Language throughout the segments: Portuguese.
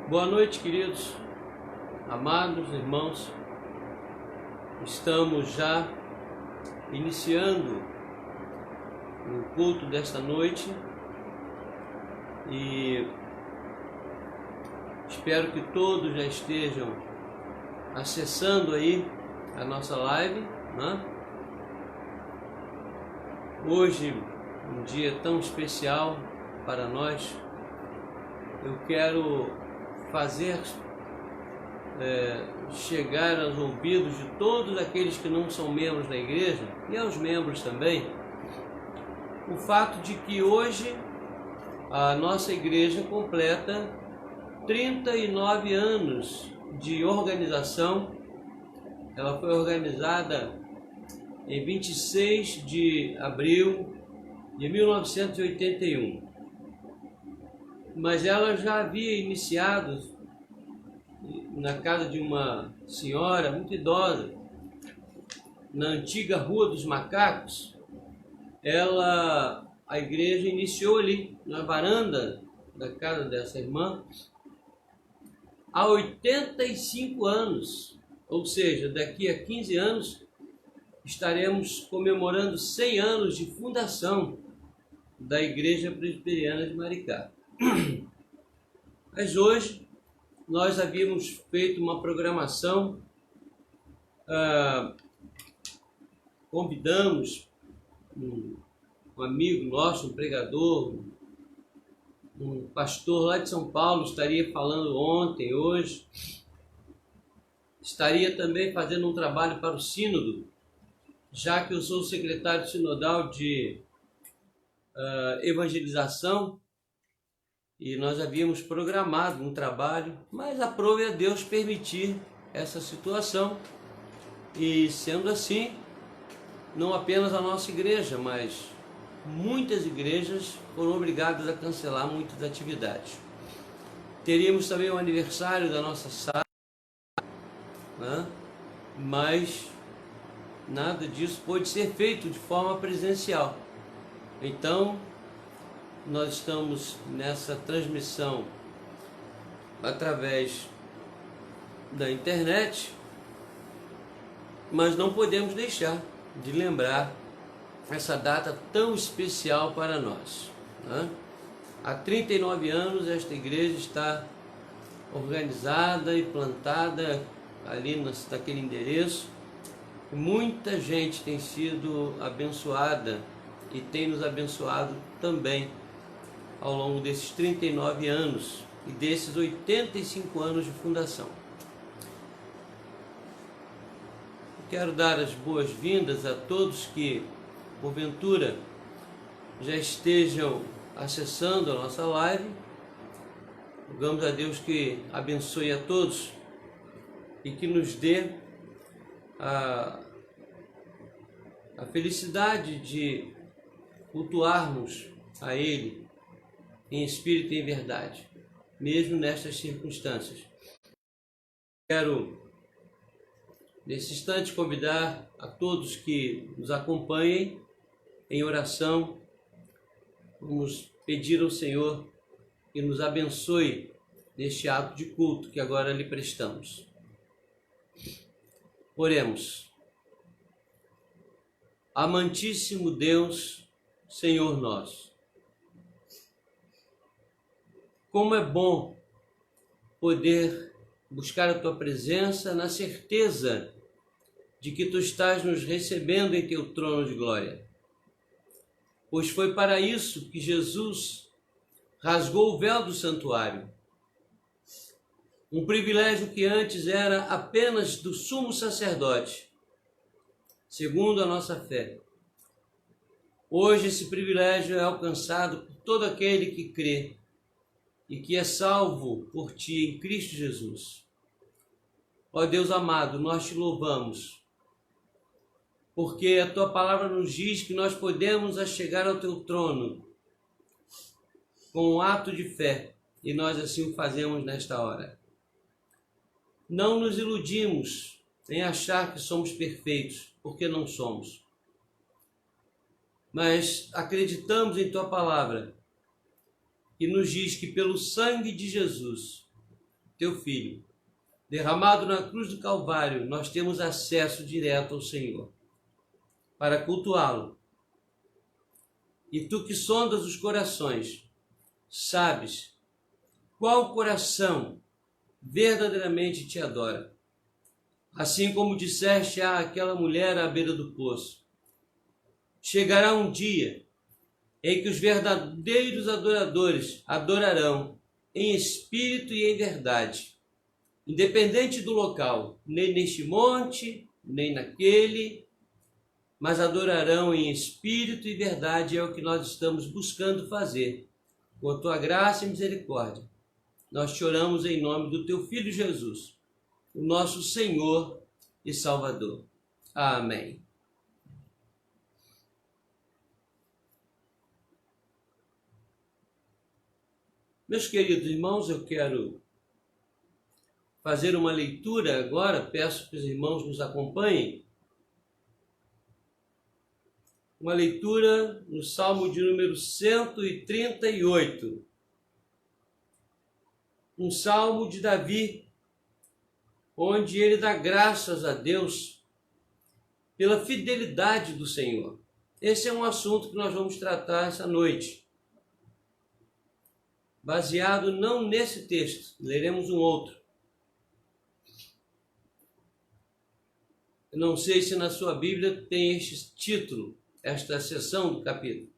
Boa noite, queridos, amados irmãos. Estamos já iniciando o culto desta noite e espero que todos já estejam acessando aí a nossa live, né? Hoje, um dia tão especial para nós, eu quero fazer chegar aos ouvidos de todos aqueles que não são membros da igreja e aos membros também, o fato de que hoje a nossa igreja completa 39 anos de organização. Ela foi organizada em 26 de abril de 1981. Mas ela já havia iniciado na casa de uma senhora muito idosa, na antiga Rua dos Macacos. A igreja iniciou ali, na varanda da casa dessa irmã, há 85 anos, ou seja, daqui a 15 anos, estaremos comemorando 100 anos de fundação da Igreja Presbiteriana de Maricá. Mas hoje nós havíamos feito uma programação, convidamos um amigo nosso, um pregador, um pastor lá de São Paulo, estaria falando ontem, hoje, estaria também fazendo um trabalho para o sínodo, já que eu sou secretário sinodal de evangelização, e nós havíamos programado um trabalho, mas aprove a Deus permitir essa situação. E sendo assim, não apenas a nossa igreja, mas muitas igrejas foram obrigadas a cancelar muitas atividades. Teríamos também o aniversário da nossa sala, né? Mas nada disso pôde ser feito de forma presencial. Então, nós estamos nessa transmissão através da internet, mas não podemos deixar de lembrar essa data tão especial para nós, né? Há 39 anos esta igreja está organizada e plantada ali naquele endereço. Muita gente tem sido abençoada e tem nos abençoado também ao longo desses 39 anos e desses 85 anos de fundação. Quero dar as boas-vindas a todos que, porventura, já estejam acessando a nossa live. Rogamos a Deus que abençoe a todos e que nos dê a felicidade de cultuarmos a Ele em espírito e em verdade, mesmo nestas circunstâncias. Quero, nesse instante, convidar a todos que nos acompanhem em oração. Vamos pedir ao Senhor que nos abençoe neste ato de culto que agora lhe prestamos. Oremos. Amantíssimo Deus, Senhor nosso, como é bom poder buscar a Tua presença na certeza de que Tu estás nos recebendo em Teu trono de glória. Pois foi para isso que Jesus rasgou o véu do santuário, um privilégio que antes era apenas do sumo sacerdote, segundo a nossa fé. Hoje esse privilégio é alcançado por todo aquele que crê e que é salvo por Ti em Cristo Jesus. Ó Deus amado, nós Te louvamos, porque a Tua palavra nos diz que nós podemos chegar ao Teu trono com um ato de fé, e nós assim o fazemos nesta hora. Não nos iludimos em achar que somos perfeitos, porque não somos. Mas acreditamos em Tua palavra, que nos diz que pelo sangue de Jesus teu Filho, derramado na cruz do Calvário, nós temos acesso direto ao Senhor para cultuá-lo. E tu que sondas os corações, sabes qual coração verdadeiramente te adora. Assim como disseste àquela mulher à beira do poço, chegará um dia em que os verdadeiros adoradores adorarão em espírito e em verdade, independente do local, nem neste monte, nem naquele, mas adorarão em espírito e verdade. É o que nós estamos buscando fazer. Com a tua graça e misericórdia, nós te oramos em nome do teu Filho Jesus, o nosso Senhor e Salvador. Amém. Meus queridos irmãos, eu quero fazer uma leitura agora, peço que os irmãos nos acompanhem. Uma leitura no Salmo de número 138. Um salmo de Davi, onde ele dá graças a Deus pela fidelidade do Senhor. Esse é um assunto que nós vamos tratar essa noite, baseado não nesse texto, leremos um outro. Eu não sei se na sua Bíblia tem este título, esta seção do capítulo.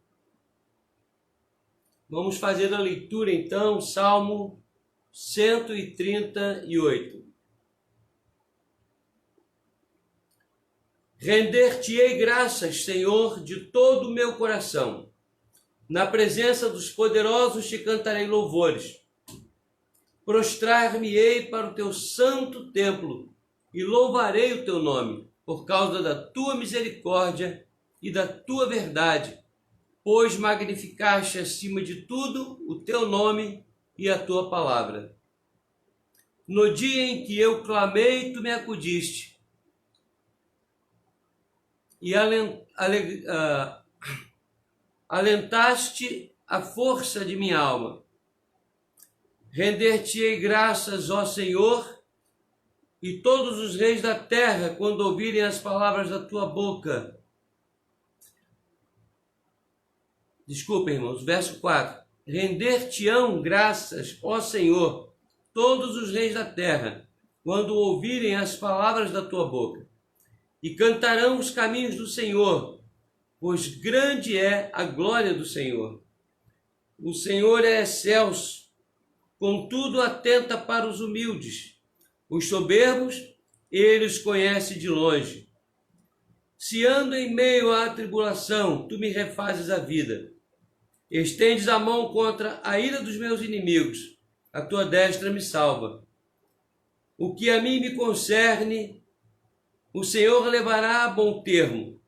Vamos fazer a leitura então, Salmo 138. Render-te-ei graças, Senhor, de todo o meu coração. Na presença dos poderosos te cantarei louvores. Prostrar-me-ei para o teu santo templo e louvarei o teu nome, por causa da tua misericórdia e da tua verdade, pois magnificaste acima de tudo o teu nome e a tua palavra. No dia em que eu clamei, tu me acudiste e alentaste a força de minha alma. Render-te-ei graças, ó Senhor, e todos os reis da terra, quando ouvirem as palavras da tua boca. Desculpem, irmãos, verso 4. Render-te-ão graças, ó Senhor, todos os reis da terra, quando ouvirem as palavras da tua boca. E cantarão os caminhos do Senhor, pois grande é a glória do Senhor. O Senhor é excelso, contudo atenta para os humildes. Os soberbos, ele os conhece de longe. Se ando em meio à tribulação, tu me refazes a vida. Estendes a mão contra a ira dos meus inimigos, a tua destra me salva. O que a mim me concerne, o Senhor levará a bom termo.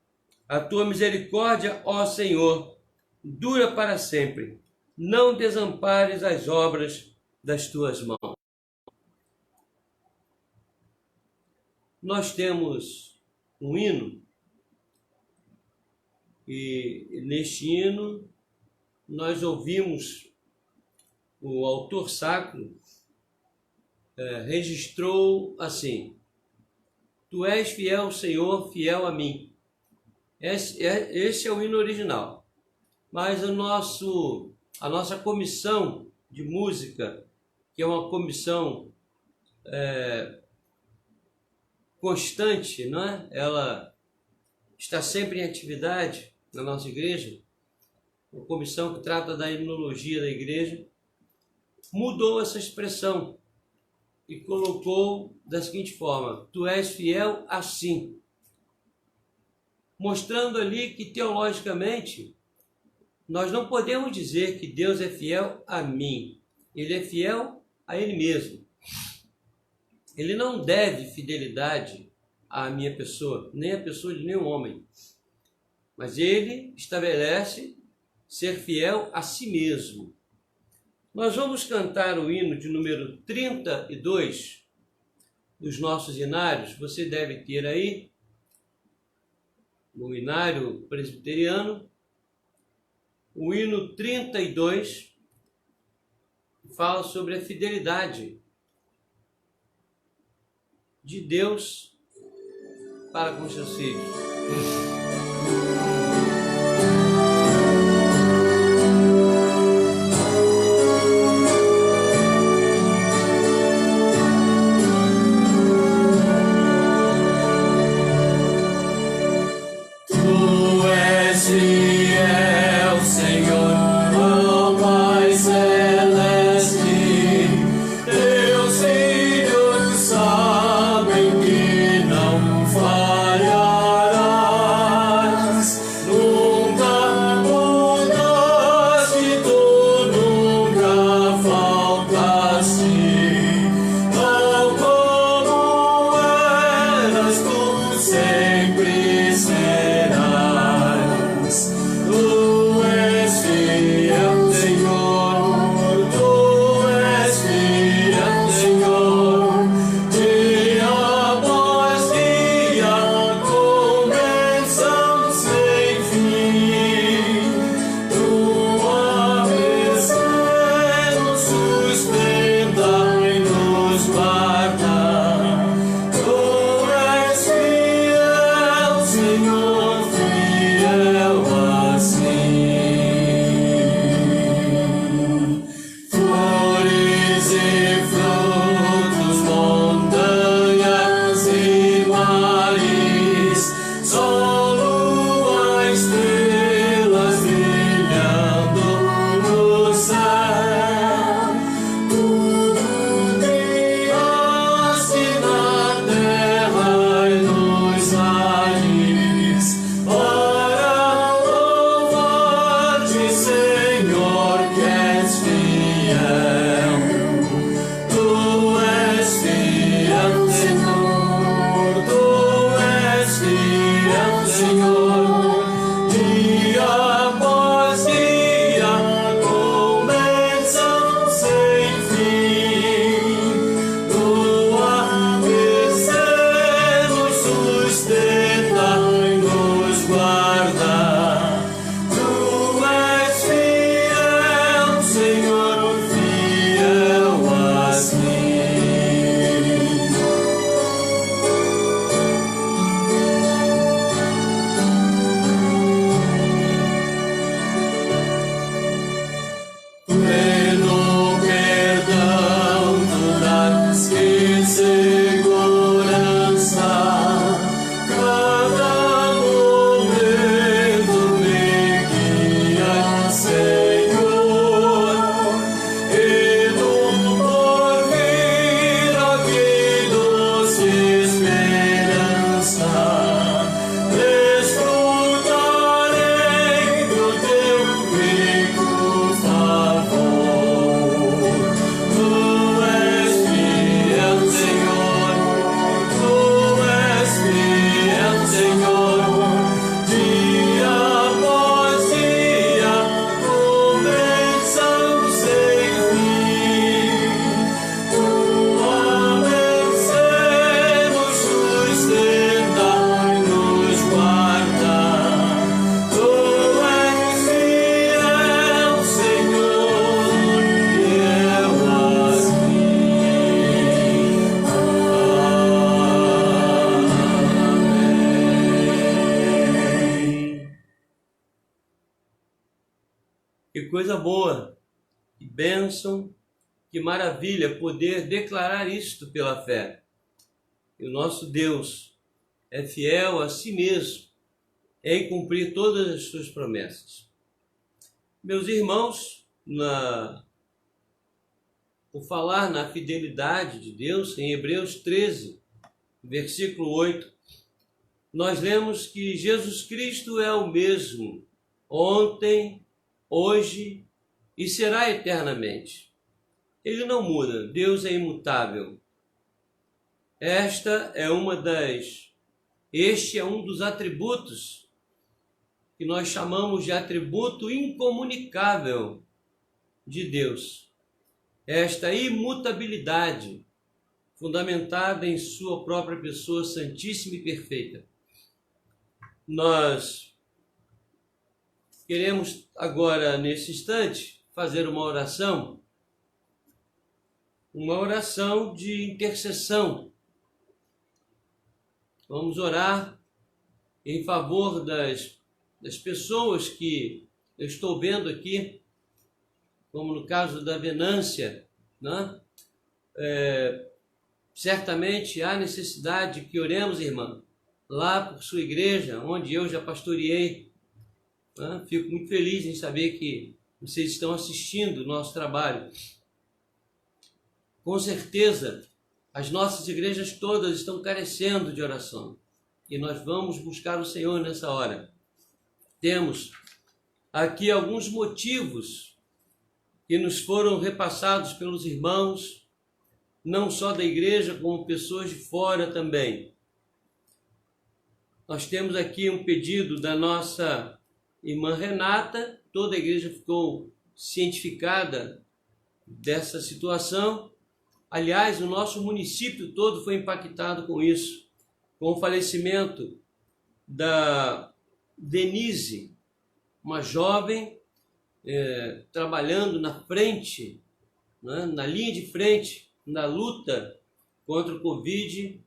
A tua misericórdia, ó Senhor, dura para sempre. Não desampares as obras das tuas mãos. Nós temos um hino, e neste hino nós ouvimos o autor sacro registrou assim: Tu és fiel, Senhor, fiel a mim. Esse é o hino original. Mas a nossa comissão de música, que é uma comissão constante, não é? Ela está sempre em atividade na nossa igreja, uma comissão que trata da himnologia da igreja, mudou essa expressão e colocou da seguinte forma: Tu és fiel assim, mostrando ali que teologicamente nós não podemos dizer que Deus é fiel a mim, ele é fiel a ele mesmo. Ele não deve fidelidade à minha pessoa, nem à pessoa de nenhum homem, mas ele estabelece ser fiel a si mesmo. Nós vamos cantar o hino de número 32 dos nossos hinários. Você deve ter aí no hinário presbiteriano o hino 32, fala sobre a fidelidade de Deus para com seus filhos. Que coisa boa, que bênção, que maravilha poder declarar isto pela fé. E o nosso Deus é fiel a si mesmo em cumprir todas as suas promessas. Meus irmãos, por falar na fidelidade de Deus, em Hebreus 13, versículo 8, nós lemos que Jesus Cristo é o mesmo ontem, hoje e será eternamente. Ele não muda, Deus é imutável. Este é um dos atributos que nós chamamos de atributo incomunicável de Deus. Esta imutabilidade, fundamentada em sua própria pessoa santíssima e perfeita. Nós queremos agora, nesse instante, fazer uma oração de intercessão Vamos orar em favor das pessoas que eu estou vendo aqui, como no caso da Venância, né? Certamente há necessidade que oremos, irmã, lá por sua igreja, onde eu já pastoreei. Né? Fico muito feliz em saber que vocês estão assistindo o nosso trabalho. Com certeza, as nossas igrejas todas estão carecendo de oração. E nós vamos buscar o Senhor nessa hora. Temos aqui alguns motivos que nos foram repassados pelos irmãos, não só da igreja, como pessoas de fora também. Nós temos aqui um pedido da nossa irmã Renata, toda a igreja ficou cientificada dessa situação. Aliás, o nosso município todo foi impactado com isso, com o falecimento da Denise, uma jovem trabalhando na frente, né, na linha de frente, na luta contra o Covid,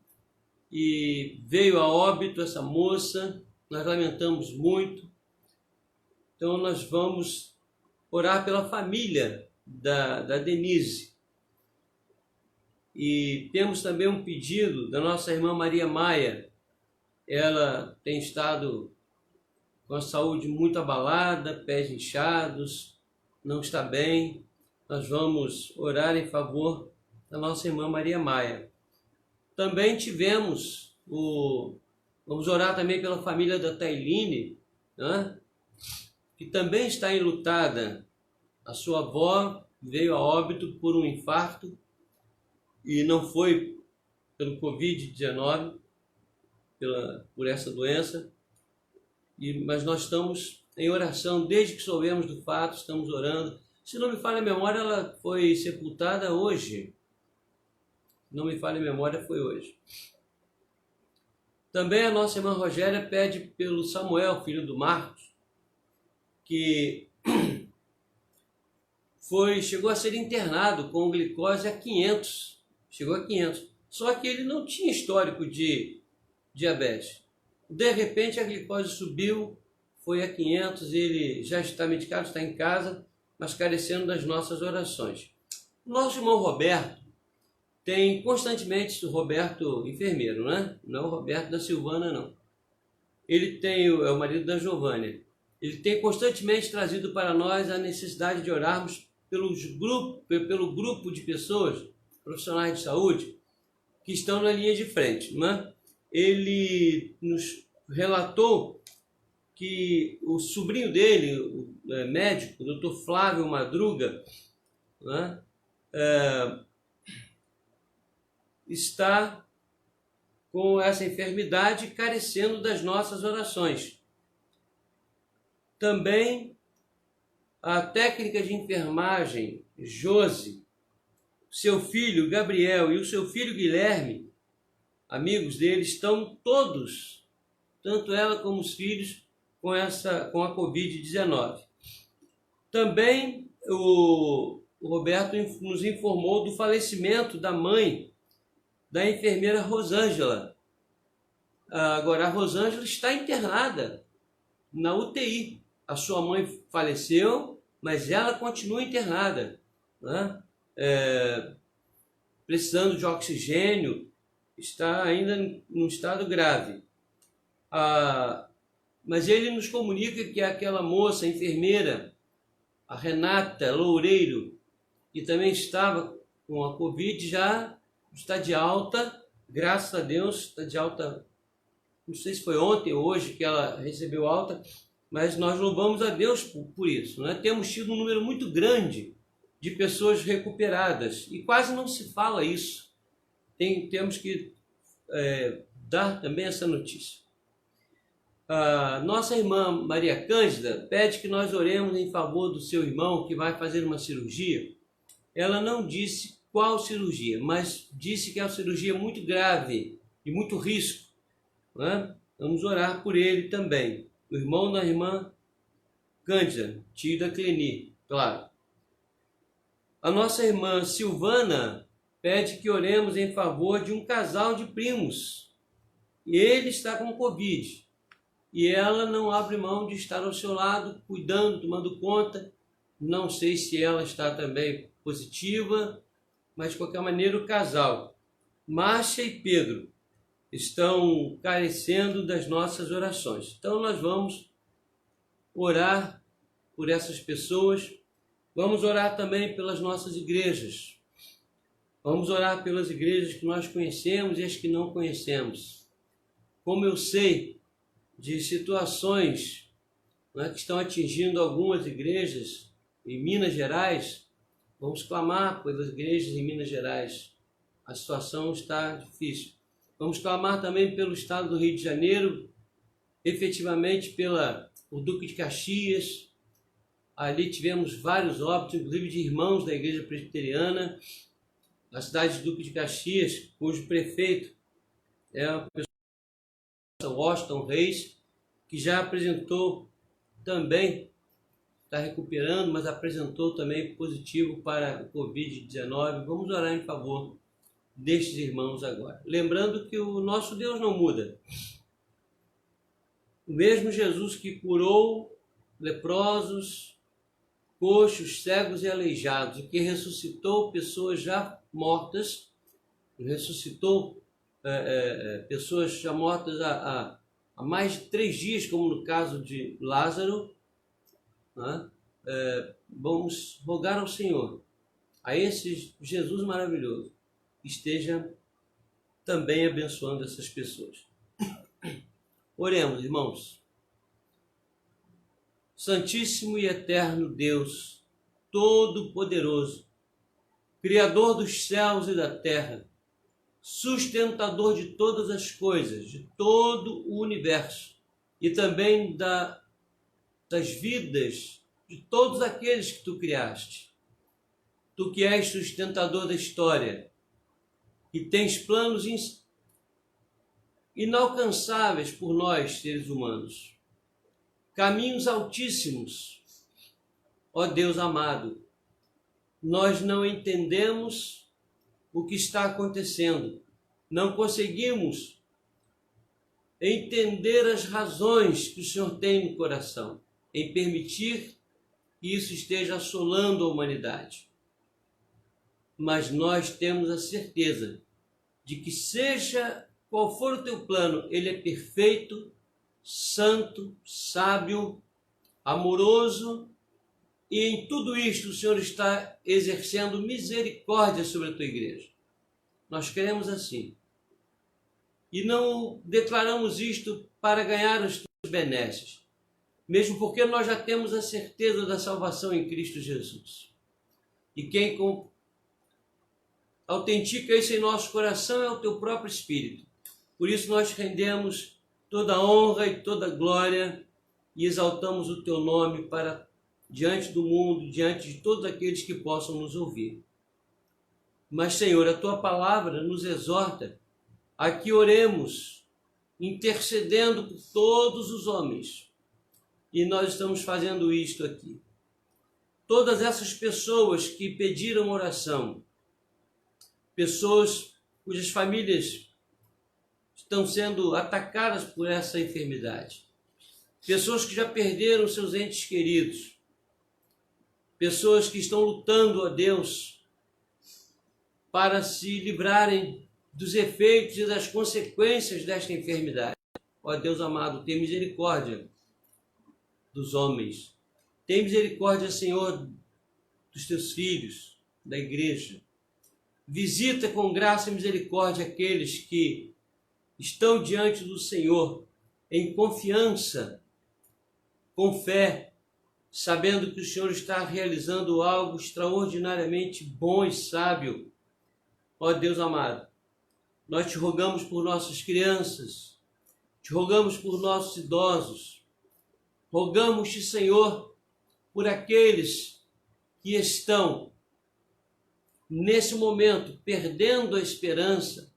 e veio a óbito essa moça. Nós lamentamos muito. Então nós vamos orar pela família da Denise. E temos também um pedido da nossa irmã Maria Maia. Ela tem estado com a saúde muito abalada, pés inchados, não está bem. Nós vamos orar em favor da nossa irmã Maria Maia. Também vamos orar também pela família da Tailine, né? Que também está enlutada. A sua avó veio a óbito por um infarto e não foi pelo Covid-19, por essa doença. Mas nós estamos em oração, desde que soubemos do fato, estamos orando. Se não me falha a memória, ela foi sepultada hoje. Não me falha a memória, foi hoje. Também a nossa irmã Rogéria pede pelo Samuel, filho do Marcos, que chegou a ser internado com glicose a 500. Chegou a 500. Só que ele não tinha histórico de diabetes. De repente a glicose subiu, foi a 500, ele já está medicado, está em casa, mas carecendo das nossas orações. Nosso irmão Roberto tem constantemente, o Roberto enfermeiro, né? Não é o Roberto da Silvana, não. Ele é o marido da Giovânia. Ele tem constantemente trazido para nós a necessidade de orarmos pelo grupo de pessoas, profissionais de saúde, que estão na linha de frente, né? Ele nos relatou que o sobrinho dele, o médico, o Dr. Flávio Madruga, né, está com essa enfermidade carecendo das nossas orações. Também a técnica de enfermagem, Josi, seu filho Gabriel e o seu filho Guilherme, amigos dele, estão todos, tanto ela como os filhos, com a Covid-19. Também o Roberto nos informou do falecimento da mãe da enfermeira Rosângela. Agora, a Rosângela está internada na UTI. A sua mãe faleceu, mas ela continua internada, né? Precisando de oxigênio, está ainda num estado grave. Mas ele nos comunica que aquela moça, enfermeira, a Renata Loureiro, que também estava com a Covid, já está de alta, graças a Deus, está de alta. Não sei se foi ontem ou hoje que ela recebeu alta, mas nós louvamos a Deus por isso, né? Temos tido um número muito grande de pessoas recuperadas e quase não se fala isso. Temos que dar também essa notícia. A nossa irmã Maria Cândida pede que nós oremos em favor do seu irmão que vai fazer uma cirurgia. Ela não disse qual cirurgia, mas disse que é uma cirurgia muito grave e muito risco, né? Vamos orar por ele também. O irmão da irmã Cândida, tio da Cleni, claro. A nossa irmã Silvana pede que oremos em favor de um casal de primos ele está com Covid e ela não abre mão de estar ao seu lado, cuidando, tomando conta. Não sei se ela está também positiva, mas de qualquer maneira o casal, Márcia e Pedro, estão carecendo das nossas orações. Então nós vamos orar por essas pessoas, vamos orar também pelas nossas igrejas, vamos orar pelas igrejas que nós conhecemos e as que não conhecemos. Como eu sei de situações, né, que estão atingindo algumas igrejas em Minas Gerais, vamos clamar pelas igrejas em Minas Gerais. A situação está difícil. Vamos clamar também pelo estado do Rio de Janeiro, efetivamente o Duque de Caxias. Ali tivemos vários óbitos, inclusive de irmãos da Igreja Presbiteriana. A cidade de Duque de Caxias, cujo prefeito é a pessoa Washington Reis, que já apresentou também, está recuperando, mas apresentou também positivo para o Covid-19. Vamos orar em favor destes irmãos agora. Lembrando que o nosso Deus não muda. O mesmo Jesus que curou leprosos, coxos, cegos e aleijados, e que ressuscitou pessoas já mortas, ressuscitou pessoas já mortas há mais de 3 dias, como no caso de Lázaro, né? Vamos rogar ao Senhor, a esse Jesus maravilhoso, esteja também abençoando essas pessoas. Oremos, irmãos. Santíssimo e eterno Deus, Todo-Poderoso, Criador dos céus e da terra, sustentador de todas as coisas, de todo o universo e também das vidas de todos aqueles que tu criaste. Tu que és sustentador da história e tens planos inalcançáveis por nós, seres humanos. Caminhos altíssimos, ó Deus amado. Nós não entendemos o que está acontecendo. Não conseguimos entender as razões que o Senhor tem no coração em permitir que isso esteja assolando a humanidade. Mas nós temos a certeza de que, seja qual for o teu plano, ele é perfeito, santo, sábio, amoroso, e em tudo isto o Senhor está exercendo misericórdia sobre a tua igreja. Nós queremos assim. E não declaramos isto para ganhar os teus benesses, mesmo porque nós já temos a certeza da salvação em Cristo Jesus. E quem autentica isso em nosso coração é o teu próprio Espírito. Por isso nós rendemos toda a honra e toda a glória e exaltamos o teu nome para diante do mundo, diante de todos aqueles que possam nos ouvir. Mas, Senhor, a tua palavra nos exorta a que oremos, intercedendo por todos os homens. E nós estamos fazendo isto aqui. Todas essas pessoas que pediram oração, pessoas cujas famílias estão sendo atacadas por essa enfermidade, pessoas que já perderam seus entes queridos, pessoas que estão lutando a Deus para se livrarem dos efeitos e das consequências desta enfermidade. Ó Deus amado, tem misericórdia dos homens. Tem misericórdia, Senhor, dos teus filhos, da igreja. Visita com graça e misericórdia aqueles que estão diante do Senhor em confiança, com fé, sabendo que o Senhor está realizando algo extraordinariamente bom e sábio. Ó Deus amado, nós te rogamos por nossas crianças, te rogamos por nossos idosos, rogamos-te, Senhor, por aqueles que estão, nesse momento, perdendo a esperança.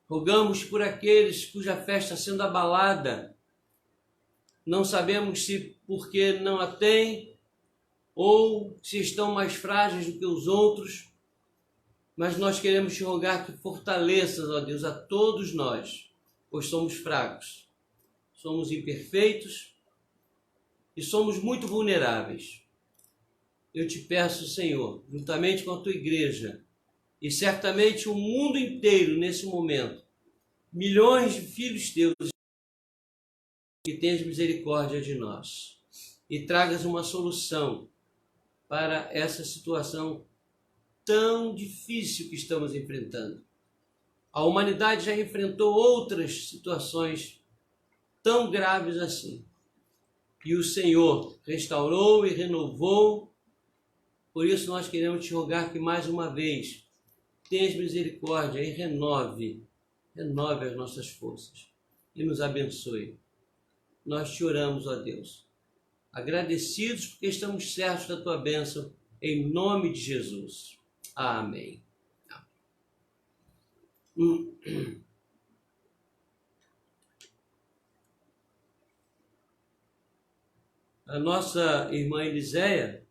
Rogamos por aqueles cuja fé está sendo abalada. Não sabemos se porque não a têm ou se estão mais frágeis do que os outros, mas nós queremos te rogar que fortaleças, ó Deus, a todos nós, pois somos fracos, somos imperfeitos e somos muito vulneráveis. Eu te peço, Senhor, juntamente com a tua igreja, e certamente o mundo inteiro nesse momento, milhões de filhos teus, que tenhas misericórdia de nós e tragas uma solução para essa situação tão difícil que estamos enfrentando. A humanidade já enfrentou outras situações tão graves assim. E o Senhor restaurou e renovou. Por isso nós queremos te rogar que mais uma vez tenhas misericórdia e renove as nossas forças e nos abençoe. Nós te oramos, ó Deus, agradecidos porque estamos certos da tua bênção, em nome de Jesus. Amém. A nossa irmã Eliséia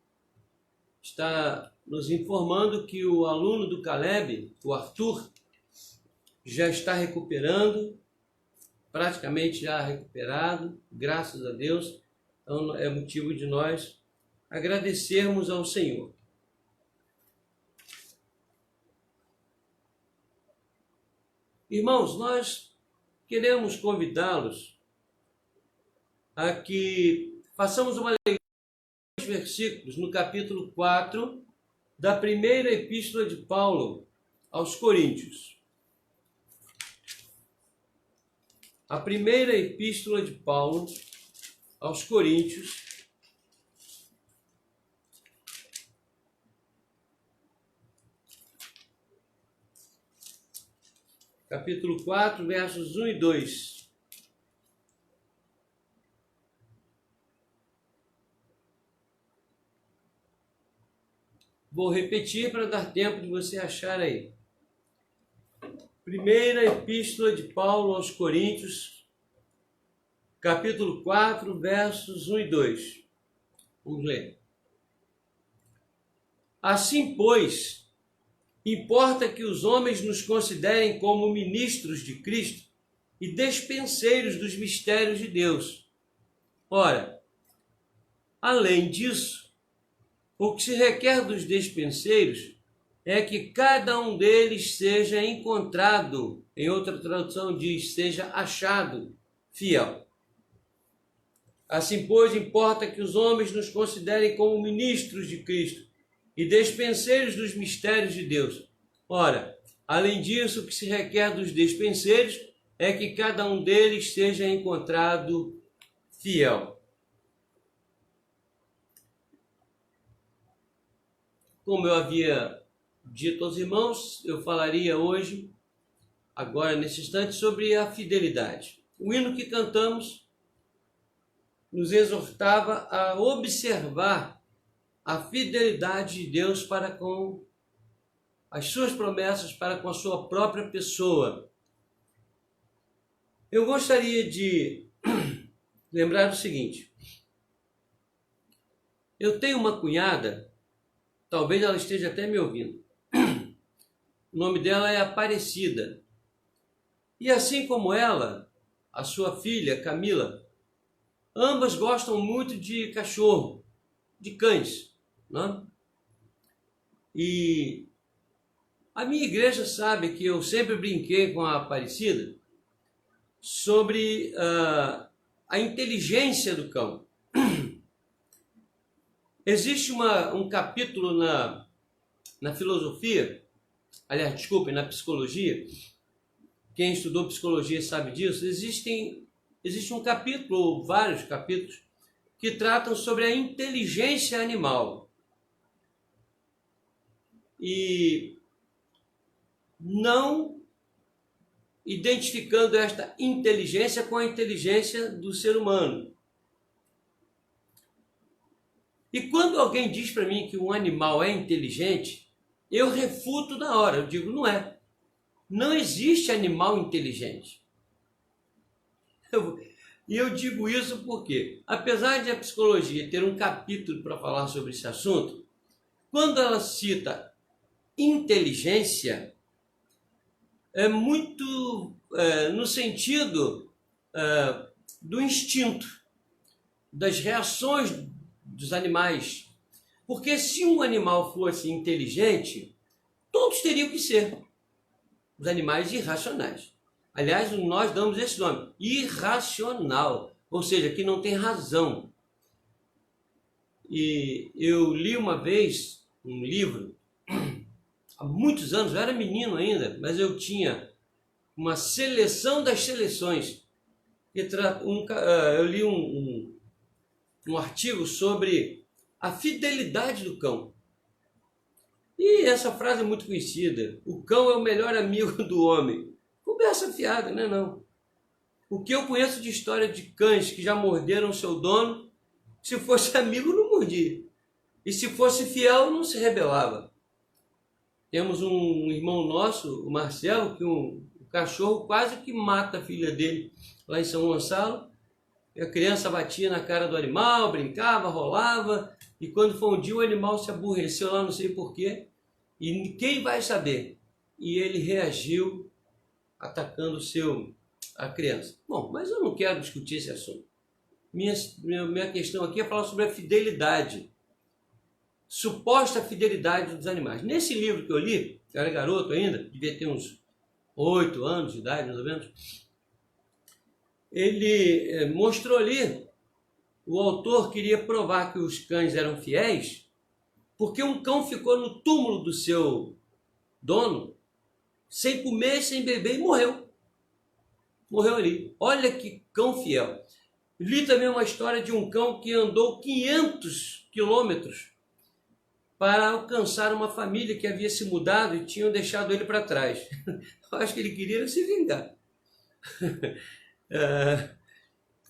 está nos informando que o aluno do Caleb, o Arthur, já está recuperando, praticamente já recuperado, graças a Deus. Então é motivo de nós agradecermos ao Senhor. Irmãos, nós queremos convidá-los a que façamos uma leitura dos versículos no capítulo 4 da primeira epístola de Paulo aos Coríntios. A primeira epístola de Paulo aos Coríntios, capítulo 4, versos 1 e 2. Vou repetir para dar tempo de você achar aí. Primeira epístola de Paulo aos Coríntios, capítulo 4, versos 1 e 2. Vamos ler. Assim, pois, importa que os homens nos considerem como ministros de Cristo e despenseiros dos mistérios de Deus. Ora, além disso, o que se requer dos despenseiros é que cada um deles seja encontrado, em outra tradução diz, seja achado fiel. Assim, pois, importa que os homens nos considerem como ministros de Cristo e despenseiros dos mistérios de Deus. Ora, além disso, o que se requer dos despenseiros é que cada um deles seja encontrado fiel. Como eu havia dito aos irmãos, eu falaria hoje, agora nesse instante, sobre a fidelidade. O hino que cantamos nos exortava a observar a fidelidade de Deus para com as suas promessas, para com a sua própria pessoa. Eu gostaria de lembrar o seguinte: eu tenho uma cunhada, talvez ela esteja até me ouvindo. O nome dela é Aparecida. E assim como ela, a sua filha Camila, ambas gostam muito de cachorro, de cães, né? E a minha igreja sabe que eu sempre brinquei com a Aparecida sobre a inteligência do cão. Existe um capítulo na filosofia, aliás, desculpe, na psicologia. Quem estudou psicologia sabe disso. Existe um capítulo, ou vários capítulos, que tratam sobre a inteligência animal. E não identificando esta inteligência com a inteligência do ser humano. E quando alguém diz para mim que um animal é inteligente, eu refuto na hora, eu digo, não é. Não existe animal inteligente. E eu digo isso porque, apesar de a psicologia ter um capítulo para falar sobre esse assunto, quando ela cita inteligência, é muito no sentido do instinto, das reações dos animais. Porque se um animal fosse inteligente, todos teriam que ser os animais irracionais. Aliás, nós damos esse nome, irracional, ou seja, que não tem razão. E eu li uma vez um livro, há muitos anos, eu era menino ainda, mas eu tinha uma seleção das seleções. Eu li um artigo sobre a fidelidade do cão. E essa frase é muito conhecida: o cão é o melhor amigo do homem. Conversa fiada, né? Não. O que eu conheço de história de cães que já morderam seu dono, se fosse amigo, não mordia. E se fosse fiel, não se rebelava. Temos um irmão nosso, o Marcelo, que o cachorro quase que mata a filha dele lá em São Gonçalo. A criança batia na cara do animal, brincava, rolava, e quando foi um dia o animal se aborreceu lá, não sei porquê, e quem vai saber? E ele reagiu atacando a criança. Bom, mas eu não quero discutir esse assunto. Minha questão aqui é falar sobre a fidelidade, suposta fidelidade dos animais. Nesse livro que eu li, eu era garoto ainda, devia ter uns 8 anos de idade, mais ou menos, ele mostrou ali, o autor queria provar que os cães eram fiéis, porque um cão ficou no túmulo do seu dono, sem comer, sem beber, e morreu. Morreu ali. Olha que cão fiel. Li também uma história de um cão que andou 500 quilômetros para alcançar uma família que havia se mudado e tinham deixado ele para trás. Eu acho que ele queria se vingar.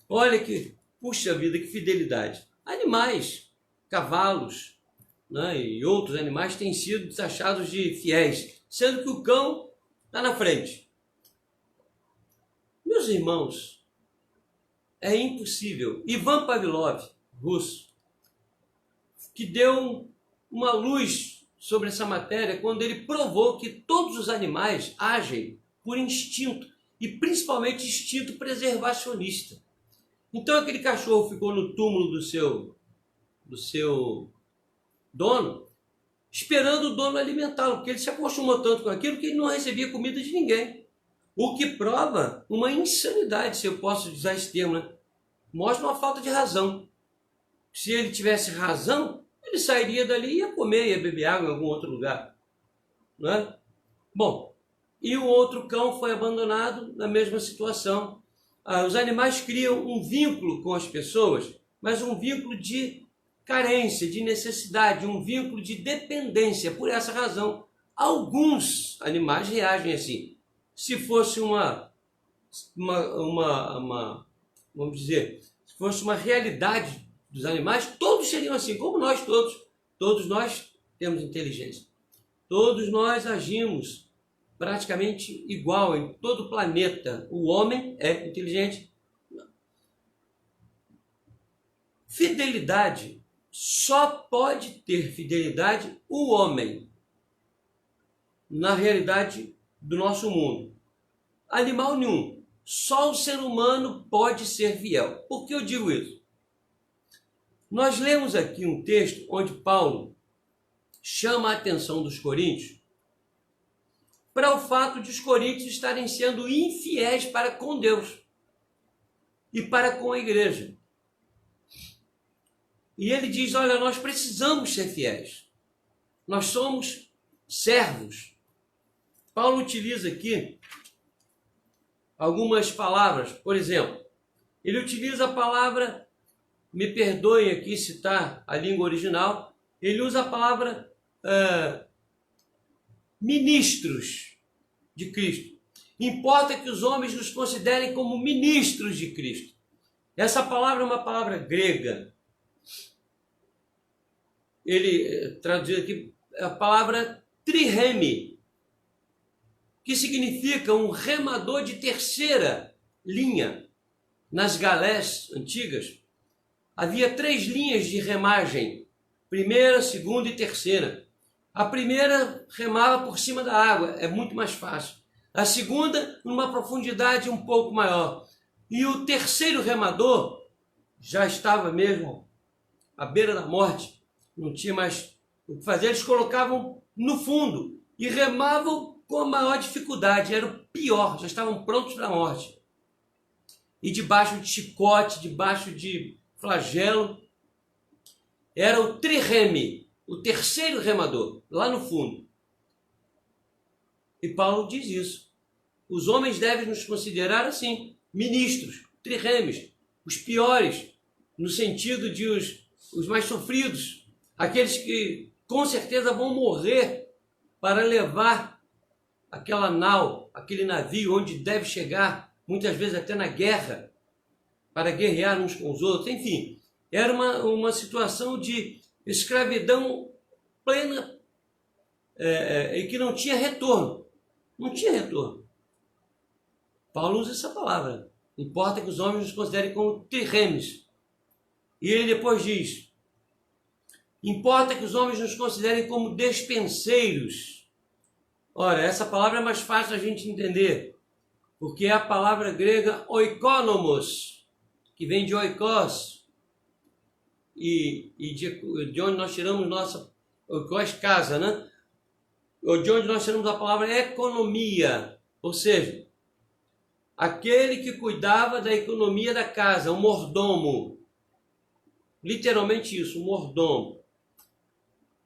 Olha que, puxa vida, que fidelidade. Animais, cavalos, né, e outros animais têm sido taxados de fiéis, sendo que o cão está na frente. Meus irmãos, é impossível. Ivan Pavlov, russo, que deu uma luz sobre essa matéria quando ele provou que todos os animais agem por instinto, e principalmente instinto preservacionista. Então aquele cachorro ficou no túmulo do seu dono, esperando o dono alimentá-lo, porque ele se acostumou tanto com aquilo que ele não recebia comida de ninguém. O que prova uma insanidade, se eu posso usar esse termo, né? Mostra uma falta de razão. Se ele tivesse razão, ele sairia dali e ia comer, ia beber água em algum outro lugar. Não é? Bom, e o outro cão foi abandonado na mesma situação. Os animais criam um vínculo com as pessoas, mas um vínculo de carência, de necessidade, um vínculo de dependência. Por essa razão, alguns animais reagem assim. Se fosse vamos dizer, se fosse uma realidade dos animais, todos seriam assim, como nós todos. Todos nós temos inteligência. Todos nós agimos praticamente igual em todo o planeta. O homem é inteligente. Fidelidade. Só pode ter fidelidade o homem na realidade do nosso mundo. Animal nenhum. Só o ser humano pode ser fiel. Por que eu digo isso? Nós lemos aqui um texto onde Paulo chama a atenção dos coríntios para o fato de os coríntios estarem sendo infiéis para com Deus e para com a igreja. E ele diz, olha, nós precisamos ser fiéis. Nós somos servos. Paulo utiliza aqui algumas palavras. Por exemplo, ele utiliza a palavra, me perdoem aqui citar a língua original, ele usa a palavra ministros de Cristo. Importa que os homens nos considerem como ministros de Cristo. Essa palavra é uma palavra grega. Ele traduziu aqui a palavra trireme, que significa um remador de terceira linha. Nas galés antigas, havia 3 linhas de remagem, primeira, segunda e terceira. A primeira remava por cima da água, é muito mais fácil. A segunda, numa profundidade um pouco maior. E o terceiro remador já estava mesmo à beira da morte, não tinha mais o que fazer, eles colocavam no fundo e remavam com a maior dificuldade, era o pior, já estavam prontos para a morte. E debaixo de chicote, debaixo de flagelo, era o trireme, o terceiro remador, lá no fundo. E Paulo diz isso. Os homens devem nos considerar assim, ministros, triremes, os piores, no sentido de os mais sofridos, aqueles que com certeza vão morrer para levar aquela nau, aquele navio onde deve chegar, muitas vezes até na guerra, para guerrear uns com os outros. Enfim, era uma situação de escravidão plena e que não tinha retorno. Não tinha retorno. Paulo usa essa palavra. Importa que os homens nos considerem como triremes. E ele depois diz: importa que os homens nos considerem como despenseiros. Ora, essa palavra é mais fácil a gente entender, porque é a palavra grega oikonomos, que vem de oikos, e de onde nós tiramos nossa... Oikos, casa, né? De onde nós tiramos a palavra economia, ou seja, aquele que cuidava da economia da casa, o mordomo. Literalmente isso, o mordomo.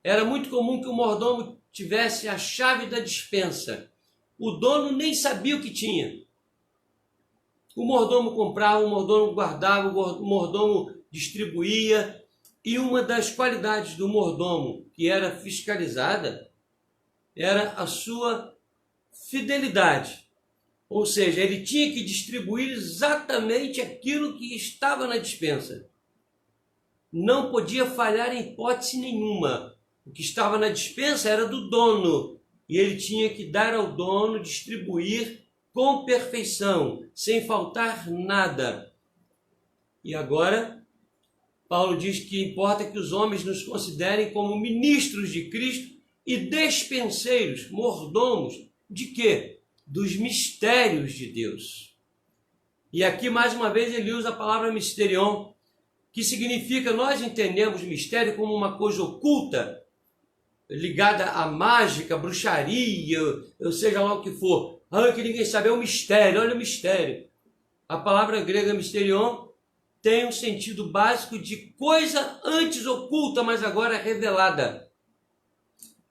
Era muito comum que o mordomo tivesse a chave da despensa. O dono nem sabia o que tinha. O mordomo comprava, o mordomo guardava, o mordomo distribuía. E uma das qualidades do mordomo que era fiscalizada era a sua fidelidade. Ou seja, ele tinha que distribuir exatamente aquilo que estava na despensa. Não podia falhar em hipótese nenhuma. O que estava na despensa era do dono, e ele tinha que dar ao dono, distribuir com perfeição, sem faltar nada. E agora, Paulo diz que importa que os homens nos considerem como ministros de Cristo e despenseiros, mordomos, de quê? Dos mistérios de Deus. E aqui, mais uma vez, ele usa a palavra mysterion, que significa, nós entendemos mistério como uma coisa oculta, ligada à mágica, bruxaria, ou seja lá o que for. Que ninguém sabe, é um mistério, olha o mistério. A palavra grega mysterion tem um sentido básico de coisa antes oculta, mas agora revelada.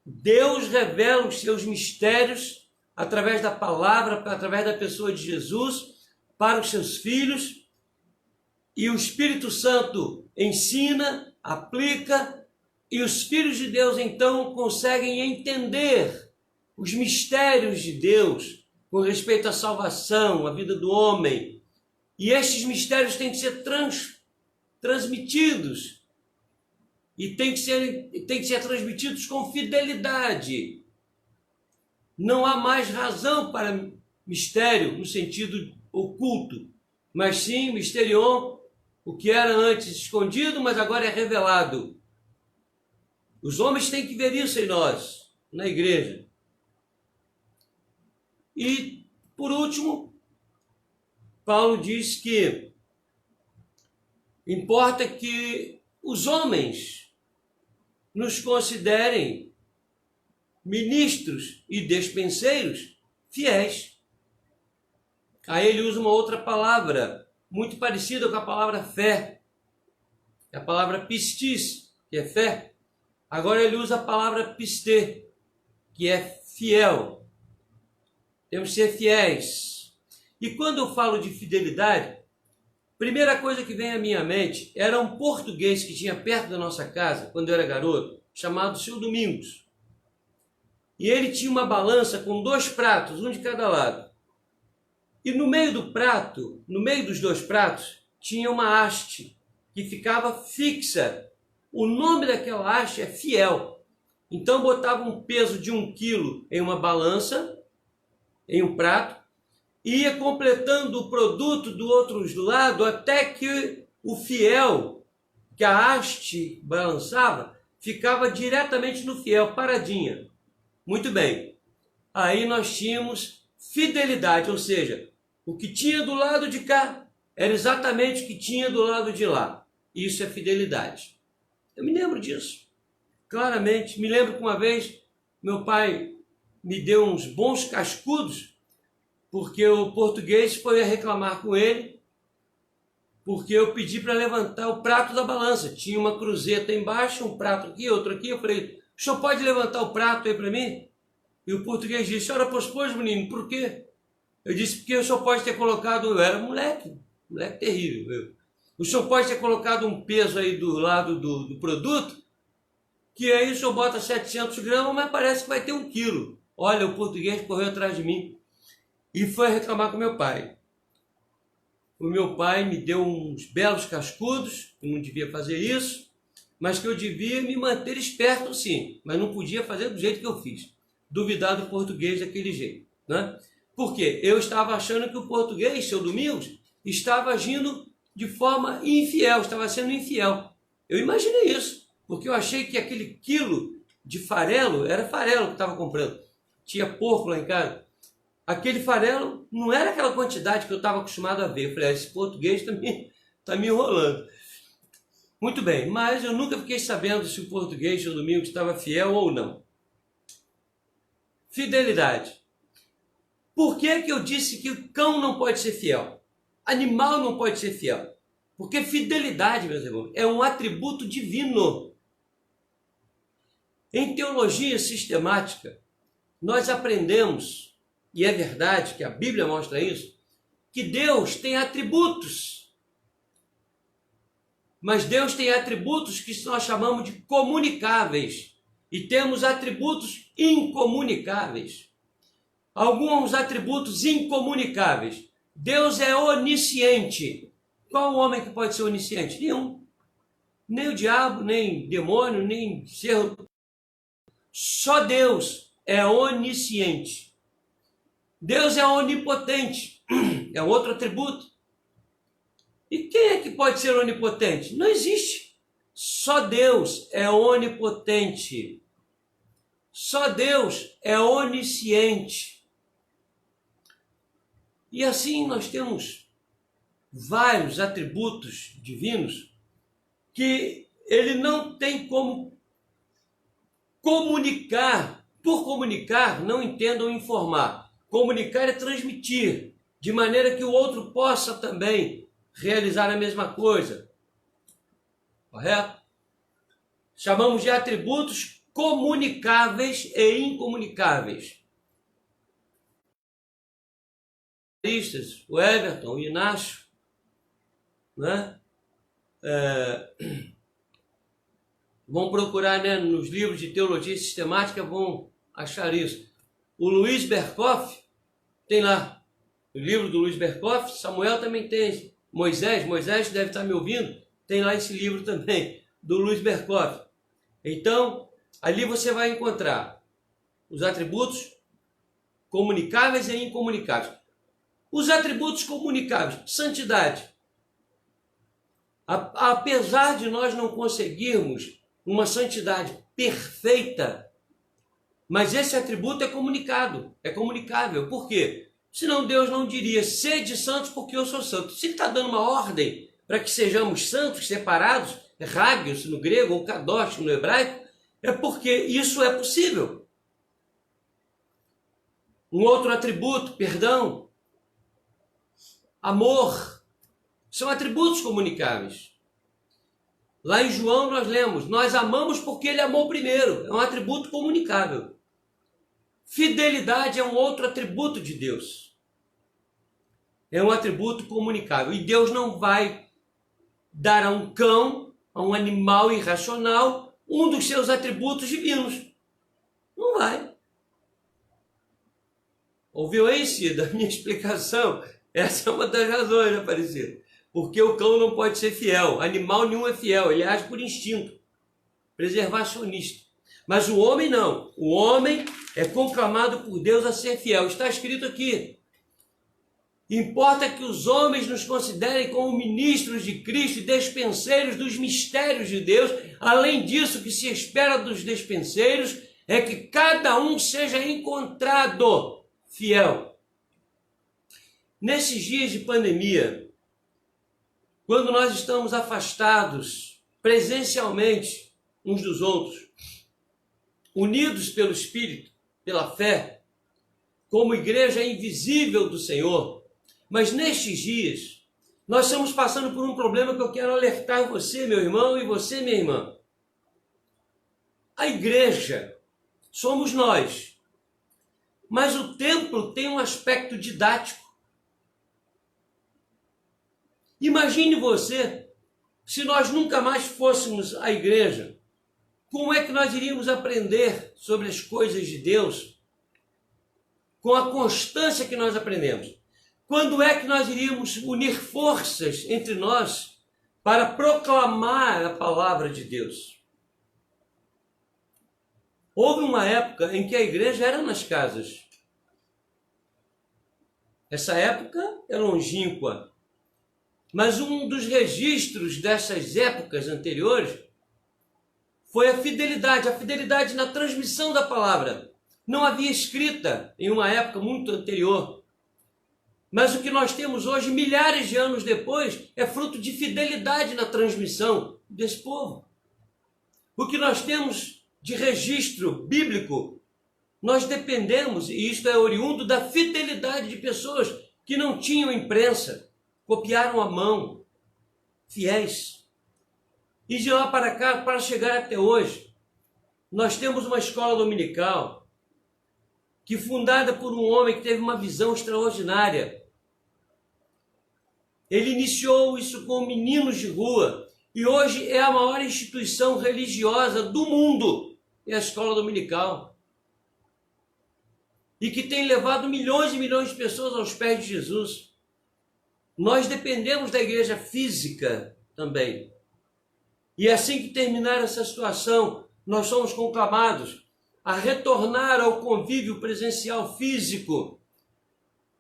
Deus revela os seus mistérios através da palavra, através da pessoa de Jesus, para os seus filhos, e o Espírito Santo ensina, aplica, e os filhos de Deus então conseguem entender os mistérios de Deus com respeito à salvação, à vida do homem. E estes mistérios têm que ser transmitidos e têm que ser transmitidos com fidelidade. Não há mais razão para mistério no sentido oculto, mas sim mysterion, o que era antes escondido, mas agora é revelado. Os homens têm que ver isso em nós, na igreja. E, por último, Paulo diz que importa que os homens nos considerem ministros e despenseiros fiéis. Aí ele usa uma outra palavra, muito parecida com a palavra fé. É a palavra pistis, que é fé. Agora ele usa a palavra pistê, que é fiel. Temos que ser fiéis. E quando eu falo de fidelidade, primeira coisa que vem à minha mente era um português que tinha perto da nossa casa, quando eu era garoto, chamado Seu Domingos. E ele tinha uma balança com 2 pratos, um de cada lado. E no meio do prato, no meio dos 2 pratos, tinha uma haste que ficava fixa. O nome daquela haste é fiel. Então botava um peso de 1 quilo em uma balança, em um prato, e ia completando o produto do outro lado até que o fiel, que a haste balançava, ficava diretamente no fiel, paradinha. Muito bem. Aí nós tínhamos fidelidade, ou seja, o que tinha do lado de cá era exatamente o que tinha do lado de lá. Isso é fidelidade. Eu me lembro disso, claramente. Me lembro que uma vez meu pai me deu uns bons cascudos, porque o português foi a reclamar com ele, porque eu pedi para levantar o prato da balança. Tinha uma cruzeta embaixo, um prato aqui, outro aqui. Eu falei, o senhor pode levantar o prato aí para mim? E o português disse, ora, pois, menino, por quê? Eu disse, porque o senhor pode ter colocado, eu era moleque terrível. O senhor pode ter colocado um peso aí do lado do produto, que aí o senhor bota 700 gramas, mas parece que vai ter 1 quilo. Olha, o português correu atrás de mim e foi reclamar com meu pai. O meu pai me deu uns belos cascudos, eu não devia fazer isso, mas que eu devia me manter esperto sim, mas não podia fazer do jeito que eu fiz. Duvidar do português daquele jeito, né? Porque eu estava achando que o português, seu Domingos, estava agindo de forma infiel, estava sendo infiel. Eu imaginei isso, porque eu achei que aquele quilo de farelo, era farelo que estava comprando. Tinha porco lá em casa. Aquele farelo não era aquela quantidade que eu estava acostumado a ver. Eu falei, esse português está me enrolando. Muito bem, mas eu nunca fiquei sabendo se o português, seu Domingos, estava fiel ou não. Fidelidade. Por que eu disse que o cão não pode ser fiel? Animal não pode ser fiel. Porque fidelidade, meus irmãos, é um atributo divino. Em teologia sistemática, nós aprendemos, e é verdade que a Bíblia mostra isso, que Deus tem atributos. Mas Deus tem atributos que nós chamamos de comunicáveis. E temos atributos incomunicáveis. Alguns atributos incomunicáveis. Deus é onisciente. Qual o homem que pode ser onisciente? Nenhum. Nem o diabo, nem demônio, nem ser. Só Deus é onisciente. Deus é onipotente. É outro atributo. E quem é que pode ser onipotente? Não existe. Só Deus é onipotente. Só Deus é onisciente. E assim nós temos vários atributos divinos que ele não tem como comunicar. Por comunicar, não entendam informar. Comunicar é transmitir, de maneira que o outro possa também realizar a mesma coisa. Correto? Chamamos de atributos comunicáveis e incomunicáveis. O Everton, o Inácio, né? Vão procurar, né, nos livros de teologia sistemática, vão achar isso. O Luiz Berkoff tem lá, o livro do Luiz Berkoff, Samuel também tem, Moisés deve estar me ouvindo, tem lá esse livro também, do Luiz Berkoff. Então, ali você vai encontrar os atributos comunicáveis e incomunicáveis. Os atributos comunicáveis, santidade. Apesar de nós não conseguirmos uma santidade perfeita, mas esse atributo é comunicável. Por quê? Senão Deus não diria, sede santos porque eu sou santo. Se ele está dando uma ordem para que sejamos santos, separados, hagios no grego ou kadosh no hebraico, é porque isso é possível. Um outro atributo, perdão, amor, são atributos comunicáveis. Lá em João nós lemos, nós amamos porque ele amou primeiro, é um atributo comunicável. Fidelidade é um outro atributo de Deus. É um atributo comunicável. E Deus não vai dar a um cão, a um animal irracional, um dos seus atributos divinos. Não vai. Ouviu aí, Cida, a minha explicação? Essa é uma das razões, Aparecido. Porque o cão não pode ser fiel. Animal nenhum é fiel, ele age por instinto. Preservacionista. Mas o homem não. O homem é conclamado por Deus a ser fiel. Está escrito aqui. Importa que os homens nos considerem como ministros de Cristo e despenseiros dos mistérios de Deus. Além disso, o que se espera dos despenseiros é que cada um seja encontrado fiel. nesses dias de pandemia, quando nós estamos afastados presencialmente uns dos outros, unidos pelo Espírito, pela fé, como igreja invisível do Senhor, mas nestes dias, nós estamos passando por um problema que eu quero alertar você, meu irmão, e você, minha irmã. A igreja somos nós, mas o templo tem um aspecto didático. Imagine você, se nós nunca mais fôssemos à igreja, como é que nós iríamos aprender sobre as coisas de Deus com a constância que nós aprendemos? Quando é que nós iríamos unir forças entre nós para proclamar a palavra de Deus? Houve uma época em que a igreja era nas casas. Essa época é longínqua. Mas um dos registros dessas épocas anteriores foi a fidelidade na transmissão da palavra. Não havia escrita em uma época muito anterior. Mas o que nós temos hoje, milhares de anos depois, é fruto de fidelidade na transmissão desse povo. O que nós temos de registro bíblico, nós dependemos, e isto é oriundo da fidelidade de pessoas que não tinham imprensa, copiaram à mão, fiéis. E de lá para cá, para chegar até hoje, nós temos uma escola dominical que, fundada por um homem que teve uma visão extraordinária, ele iniciou isso com meninos de rua e hoje é a maior instituição religiosa do mundo, é a escola dominical. E que tem levado milhões e milhões de pessoas aos pés de Jesus. Nós dependemos da igreja física também. E assim que terminar essa situação, nós somos conclamados a retornar ao convívio presencial físico.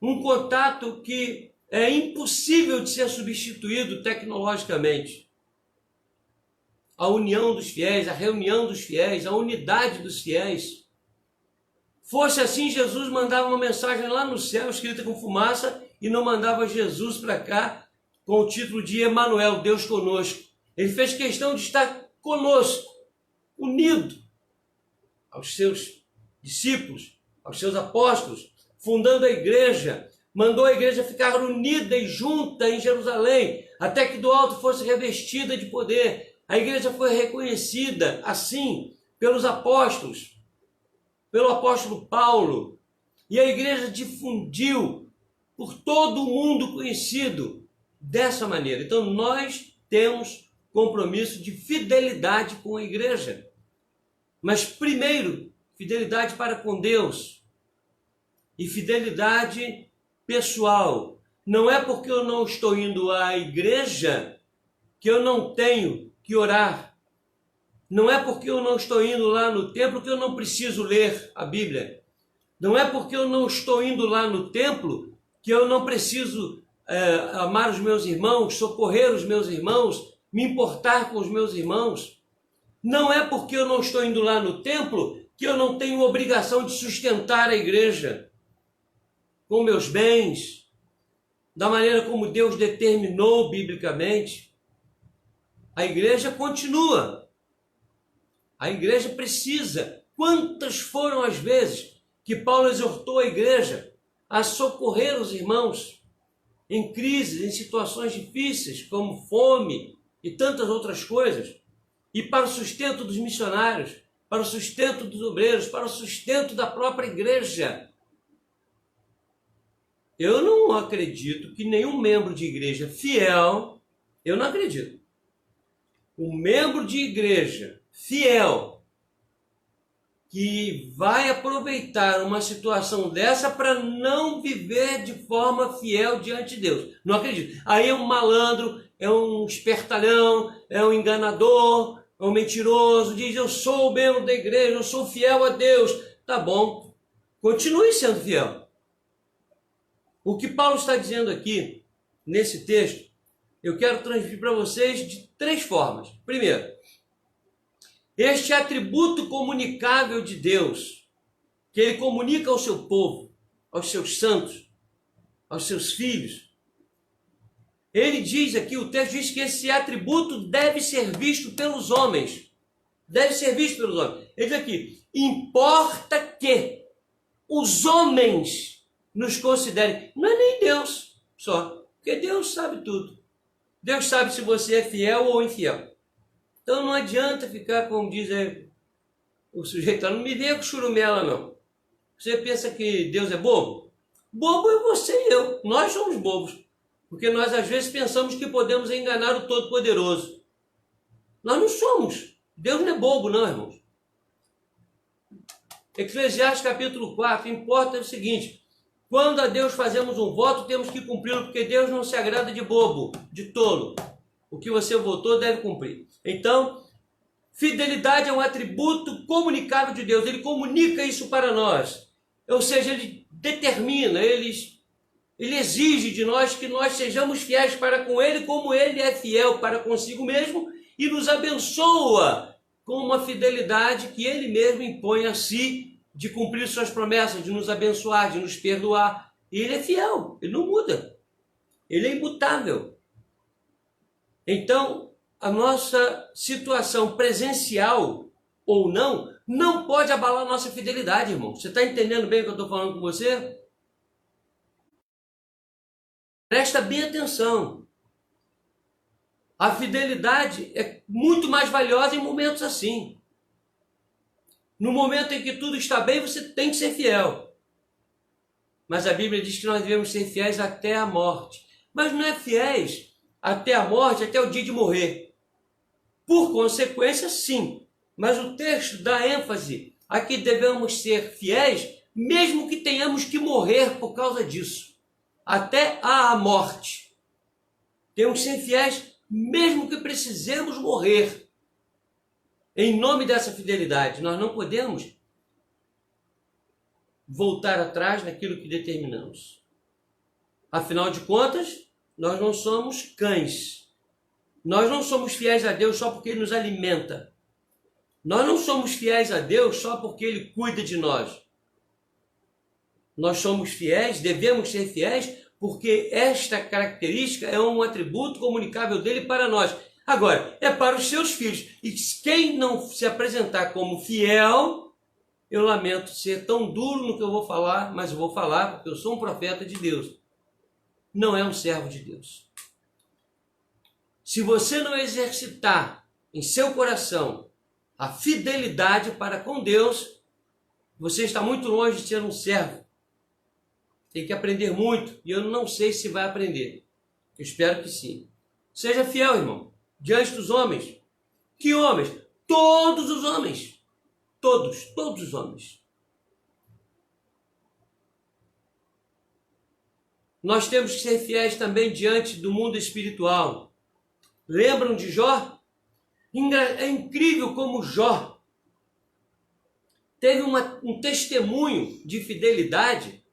Um contato que é impossível de ser substituído tecnologicamente. A união dos fiéis, a reunião dos fiéis, a unidade dos fiéis. Fosse assim, Jesus mandava uma mensagem lá no céu, escrita com fumaça, e não mandava Jesus para cá com o título de Emanuel, Deus conosco. Ele fez questão de estar conosco, unido aos seus discípulos, aos seus apóstolos, fundando a igreja, mandou a igreja ficar unida e junta em Jerusalém, até que do alto fosse revestida de poder. A igreja foi reconhecida assim pelos apóstolos, pelo apóstolo Paulo, e a igreja difundiu por todo o mundo conhecido dessa maneira. Então nós temos compromisso de fidelidade com a igreja. Mas primeiro, fidelidade para com Deus e fidelidade pessoal. Não é porque eu não estou indo à igreja que eu não tenho que orar. Não é porque eu não estou indo lá no templo que eu não preciso ler a Bíblia. Não é porque eu não estou indo lá no templo que eu não preciso amar os meus irmãos, socorrer os meus irmãos, me importar com os meus irmãos. Não é porque eu não estou indo lá no templo que eu não tenho obrigação de sustentar a igreja com meus bens, da maneira como Deus determinou biblicamente. A igreja continua. A igreja precisa. Quantas foram as vezes que Paulo exortou a igreja a socorrer os irmãos em crises, em situações difíceis, como fome e tantas outras coisas, e para o sustento dos missionários, para o sustento dos obreiros, para o sustento da própria igreja. Eu não acredito que nenhum membro de igreja fiel, eu não acredito. Um membro de igreja fiel que vai aproveitar uma situação dessa para não viver de forma fiel diante de Deus. Não acredito. Aí é um malandro, é um espertalhão, é um enganador, é um mentiroso, diz: eu sou membro da igreja, eu sou fiel a Deus. Tá bom, continue sendo fiel. O que Paulo está dizendo aqui, nesse texto, eu quero transmitir para vocês de 3 formas. Primeiro, este atributo comunicável de Deus, que ele comunica ao seu povo, aos seus santos, aos seus filhos. Ele diz aqui, o texto diz que esse atributo deve ser visto pelos homens. Deve ser visto pelos homens. Ele diz aqui, importa que os homens nos considerem. Não é nem Deus só, porque Deus sabe tudo. Deus sabe se você é fiel ou infiel. Então não adianta ficar, como diz o sujeito, não me venha com churumela não. Você pensa que Deus é bobo? Bobo é você e eu. Nós somos bobos. Porque nós às vezes pensamos que podemos enganar o Todo-Poderoso. Nós não somos. Deus não é bobo não, irmãos. Eclesiastes capítulo 4, importa o seguinte, quando a Deus fazemos um voto, temos que cumpri-lo, porque Deus não se agrada de bobo, de tolo. O que você votou deve cumprir. Então, fidelidade é um atributo comunicável de Deus, ele comunica isso para nós. Ou seja, ele determina, ele exige de nós que nós sejamos fiéis para com ele, como ele é fiel para consigo mesmo, e nos abençoa com uma fidelidade que ele mesmo impõe a si, de cumprir suas promessas, de nos abençoar, de nos perdoar. E ele é fiel, ele não muda, ele é imutável. Então, a nossa situação presencial ou não, não pode abalar a nossa fidelidade, irmão. Você está entendendo bem o que eu estou falando com você? Presta bem atenção. A fidelidade é muito mais valiosa em momentos assim. No momento em que tudo está bem, você tem que ser fiel. Mas a Bíblia diz que nós devemos ser fiéis até a morte. Mas não é fiéis até a morte, até o dia de morrer. Por consequência, sim. Mas o texto dá ênfase a que devemos ser fiéis, mesmo que tenhamos que morrer por causa disso. Até a morte. Temos que ser fiéis, mesmo que precisemos morrer. Em nome dessa fidelidade, nós não podemos voltar atrás naquilo que determinamos. Afinal de contas, nós não somos cães. Nós não somos fiéis a Deus só porque Ele nos alimenta. Nós não somos fiéis a Deus só porque Ele cuida de nós. Nós somos fiéis, devemos ser fiéis, porque esta característica é um atributo comunicável dele para nós. Agora, é para os seus filhos. E quem não se apresentar como fiel, eu lamento ser tão duro no que eu vou falar, mas eu vou falar porque eu sou um profeta de Deus. Não é um servo de Deus. Se você não exercitar em seu coração a fidelidade para com Deus, você está muito longe de ser um servo. Tem que aprender muito, e eu não sei se vai aprender. Eu espero que sim. Seja fiel, irmão, diante dos homens. Que homens? Todos os homens. Todos os homens. Nós temos que ser fiéis também diante do mundo espiritual. Lembram de Jó? É incrível como Jó teve um testemunho de fidelidade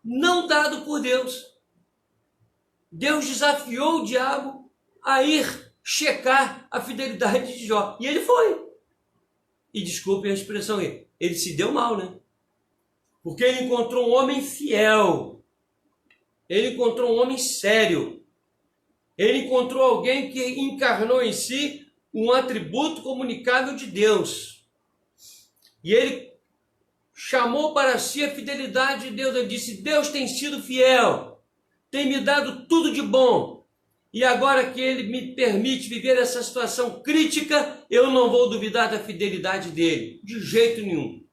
não dado por Deus. Deus desafiou o diabo a ir checar a fidelidade de Jó. E ele foi. E desculpem a expressão aí, ele se deu mal, né? Porque ele encontrou um homem fiel. Ele encontrou um homem sério. Ele encontrou alguém que encarnou em si um atributo comunicável de Deus. E ele chamou para si a fidelidade de Deus. Ele disse, Deus tem sido fiel, tem me dado tudo de bom. E agora que Ele me permite viver essa situação crítica, eu não vou duvidar da fidelidade dEle, de jeito nenhum.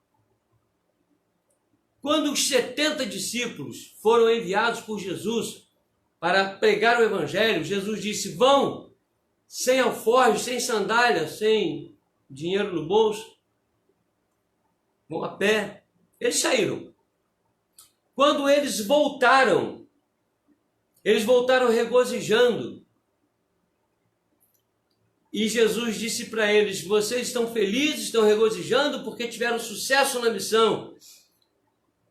Quando os 70 discípulos foram enviados por Jesus para pregar o Evangelho, Jesus disse, vão sem alforje, sem sandália, sem dinheiro no bolso, vão a pé. Eles saíram. Quando eles voltaram regozijando. E Jesus disse para eles, vocês estão felizes, estão regozijando porque tiveram sucesso na missão.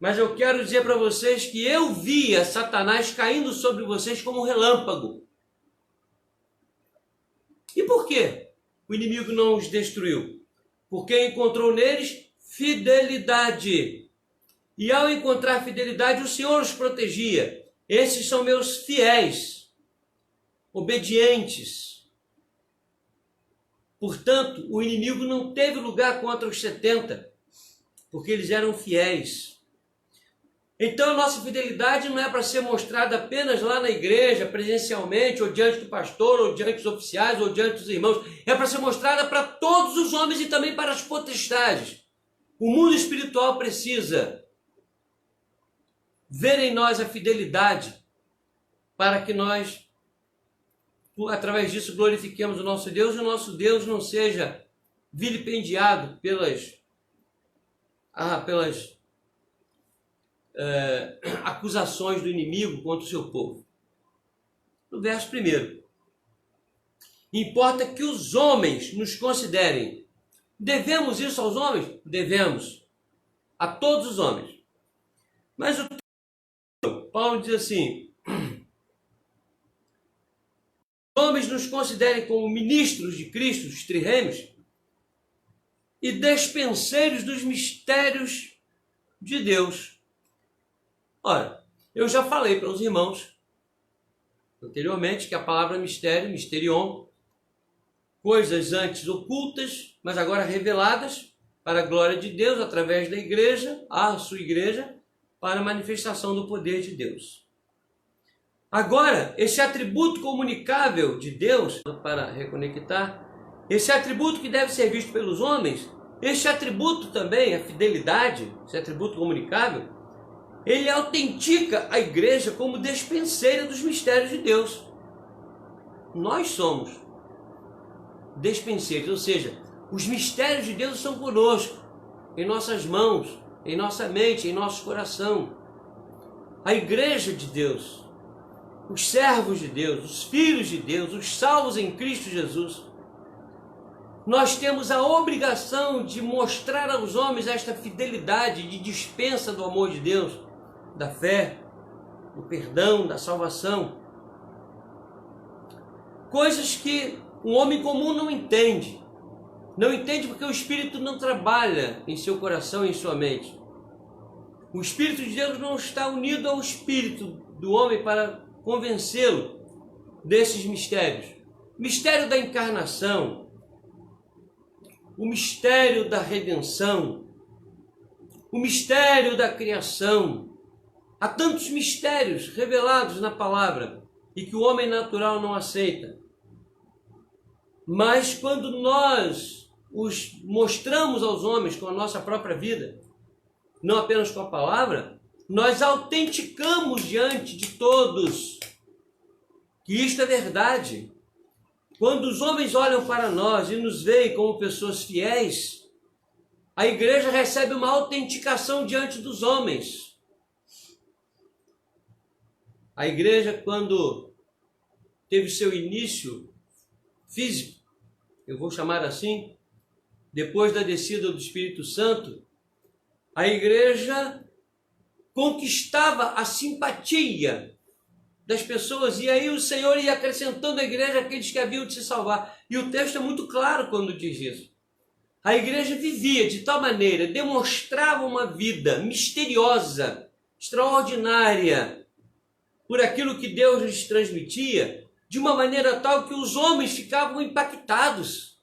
Mas eu quero dizer para vocês que eu via Satanás caindo sobre vocês como um relâmpago. E por quê o inimigo não os destruiu? Porque encontrou neles fidelidade. E ao encontrar fidelidade, o Senhor os protegia. Esses são meus fiéis, obedientes. Portanto, o inimigo não teve lugar contra os 70, porque eles eram fiéis. Então, a nossa fidelidade não é para ser mostrada apenas lá na igreja, presencialmente, ou diante do pastor, ou diante dos oficiais, ou diante dos irmãos. É para ser mostrada para todos os homens e também para as potestades. O mundo espiritual precisa ver em nós a fidelidade para que nós, através disso, glorifiquemos o nosso Deus e o nosso Deus não seja vilipendiado pelas acusações do inimigo contra o seu povo. No verso 1. Importa que os homens nos considerem. Devemos isso aos homens? Devemos. A todos os homens. Mas o Paulo diz assim: os homens nos considerem como ministros de Cristo, os trirreinos, e despenseiros dos mistérios de Deus. Ora, eu já falei para os irmãos anteriormente que a palavra mistério, mysterion, coisas antes ocultas, mas agora reveladas para a glória de Deus através da igreja, a sua igreja, para a manifestação do poder de Deus. Agora, esse atributo comunicável de Deus, para reconectar, esse atributo que deve ser visto pelos homens, esse atributo também, a fidelidade, esse atributo comunicável, ele autentica a igreja como despenseira dos mistérios de Deus. Nós somos despenseiros, ou seja, os mistérios de Deus estão conosco, em nossas mãos, em nossa mente, em nosso coração. A igreja de Deus, os servos de Deus, os filhos de Deus, os salvos em Cristo Jesus, nós temos a obrigação de mostrar aos homens esta fidelidade de dispensa do amor de Deus, da fé, do perdão, da salvação. Coisas que um homem comum não entende. Não entende porque o Espírito não trabalha em seu coração e em sua mente. O Espírito de Deus não está unido ao Espírito do homem para convencê-lo desses mistérios. O mistério da encarnação, o mistério da redenção, o mistério da criação. Há tantos mistérios revelados na palavra e que o homem natural não aceita. Mas quando nós os mostramos aos homens com a nossa própria vida, não apenas com a palavra, nós autenticamos diante de todos que isto é verdade. Quando os homens olham para nós e nos veem como pessoas fiéis, a igreja recebe uma autenticação diante dos homens. A igreja, quando teve seu início físico, eu vou chamar assim, depois da descida do Espírito Santo, a igreja conquistava a simpatia das pessoas, e aí o Senhor ia acrescentando à igreja aqueles que haviam de se salvar. E o texto é muito claro quando diz isso. A igreja vivia de tal maneira, demonstrava uma vida misteriosa, extraordinária, por aquilo que Deus lhes transmitia, de uma maneira tal que os homens ficavam impactados.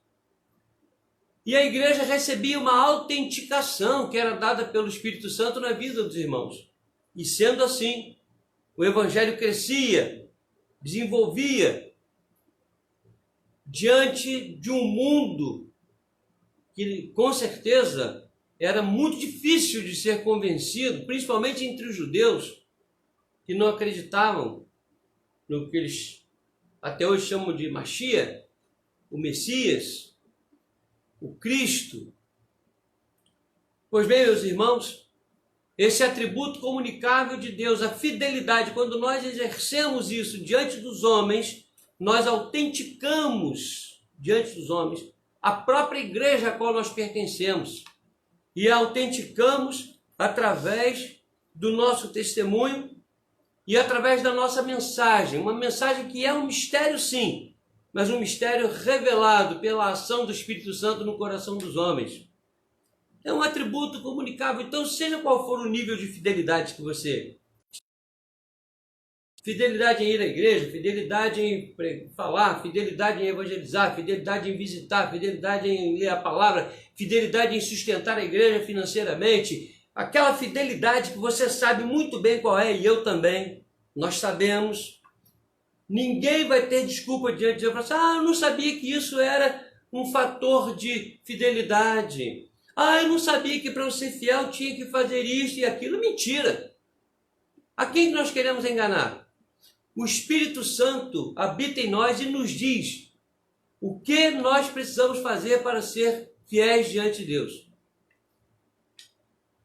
E a igreja recebia uma autenticação que era dada pelo Espírito Santo na vida dos irmãos. E sendo assim, o evangelho crescia, desenvolvia, diante de um mundo que, com certeza, era muito difícil de ser convencido, principalmente entre os judeus, que não acreditavam no que eles até hoje chamam de Mashiach, o Messias, o Cristo. Pois bem, meus irmãos, esse atributo comunicável de Deus, a fidelidade, quando nós exercemos isso diante dos homens, nós autenticamos diante dos homens a própria igreja a qual nós pertencemos. E a autenticamos através do nosso testemunho e através da nossa mensagem. Uma mensagem que é um mistério, sim, mas um mistério revelado pela ação do Espírito Santo no coração dos homens. É um atributo comunicável. Então, seja qual for o nível de fidelidade que você... Fidelidade em ir à igreja, fidelidade em falar, fidelidade em evangelizar, fidelidade em visitar, fidelidade em ler a palavra, fidelidade em sustentar a igreja financeiramente. Aquela fidelidade que você sabe muito bem qual é, e eu também, nós sabemos. Ninguém vai ter desculpa diante de Deus. Eu não sabia que isso era um fator de fidelidade. Eu não sabia que para eu ser fiel tinha que fazer isso e aquilo. Mentira! A quem nós queremos enganar? O Espírito Santo habita em nós e nos diz o que nós precisamos fazer para ser fiéis diante de Deus.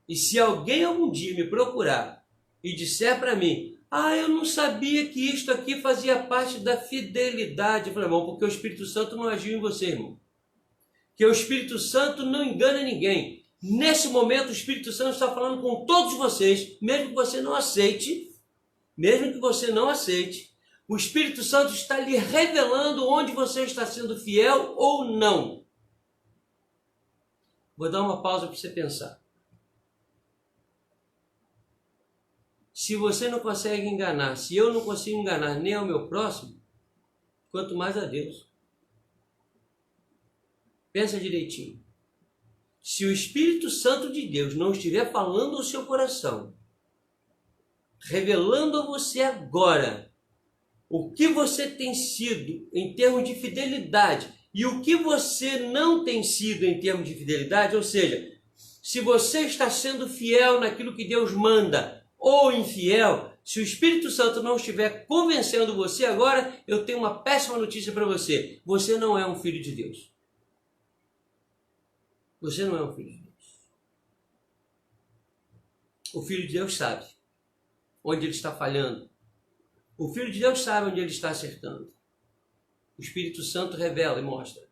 E se alguém algum dia me procurar e disser para mim, eu não sabia que isto aqui fazia parte da fidelidade. Eu falei, irmão, porque o Espírito Santo não agiu em você, irmão. Que o Espírito Santo não engana ninguém. Nesse momento, o Espírito Santo está falando com todos vocês, mesmo que você não aceite, o Espírito Santo está lhe revelando onde você está sendo fiel ou não. Vou dar uma pausa para você pensar. Se você não consegue enganar, se eu não consigo enganar nem ao meu próximo, quanto mais a Deus. Pensa direitinho. Se o Espírito Santo de Deus não estiver falando ao seu coração, revelando a você agora o que você tem sido em termos de fidelidade e o que você não tem sido em termos de fidelidade, ou seja, se você está sendo fiel naquilo que Deus manda ou infiel, se o Espírito Santo não estiver convencendo você agora, eu tenho uma péssima notícia para você. Você não é um filho de Deus. Você não é um filho de Deus. O filho de Deus sabe onde ele está falhando. O Filho de Deus sabe onde ele está acertando. O Espírito Santo revela e mostra.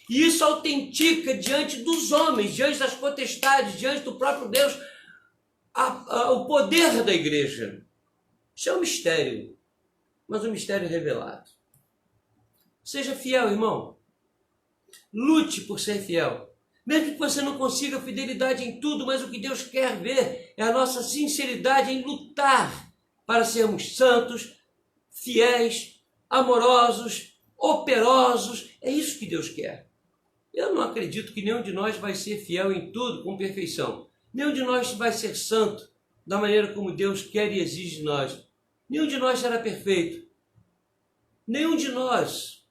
E isso autentica diante dos homens, diante das potestades, diante do próprio Deus, o poder da igreja. Isso é um mistério, mas um mistério revelado. Seja fiel, irmão. Lute por ser fiel. Mesmo que você não consiga fidelidade em tudo, mas o que Deus quer ver é a nossa sinceridade em lutar para sermos santos, fiéis, amorosos, operosos. É isso que Deus quer. Eu não acredito que nenhum de nós vai ser fiel em tudo com perfeição. Nenhum de nós vai ser santo da maneira como Deus quer e exige de nós. Nenhum de nós será perfeito. Nenhum de nós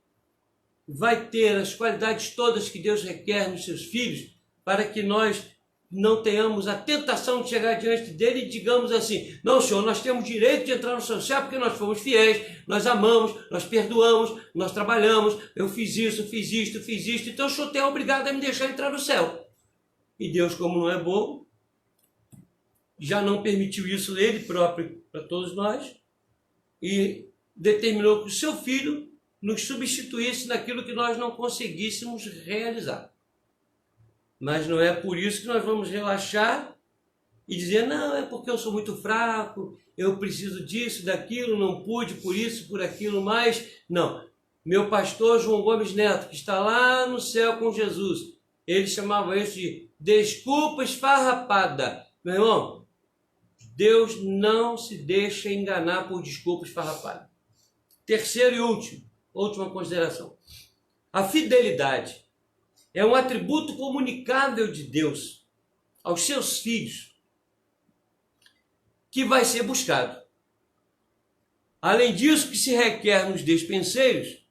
vai ter as qualidades todas que Deus requer nos seus filhos para que nós não tenhamos a tentação de chegar diante dele e digamos assim, não, Senhor, nós temos direito de entrar no seu céu porque nós fomos fiéis, nós amamos, nós perdoamos, nós trabalhamos, eu fiz isso, fiz isto, então o Senhor é obrigado a me deixar entrar no céu. E Deus, como não é bobo, já não permitiu isso ele próprio para todos nós e determinou que o seu Filho nos substituísse naquilo que nós não conseguíssemos realizar. Mas não é por isso que nós vamos relaxar e dizer, não, é porque eu sou muito fraco, eu preciso disso, daquilo, não pude, por isso, por aquilo mais. Não. Meu pastor João Gomes Neto, que está lá no céu com Jesus, ele chamava isso de desculpa esfarrapada. Meu irmão, Deus não se deixa enganar por desculpa esfarrapada. Terceiro e última consideração. A fidelidade é um atributo comunicável de Deus aos seus filhos que vai ser buscado. Além disso, o que se requer nos despenseiros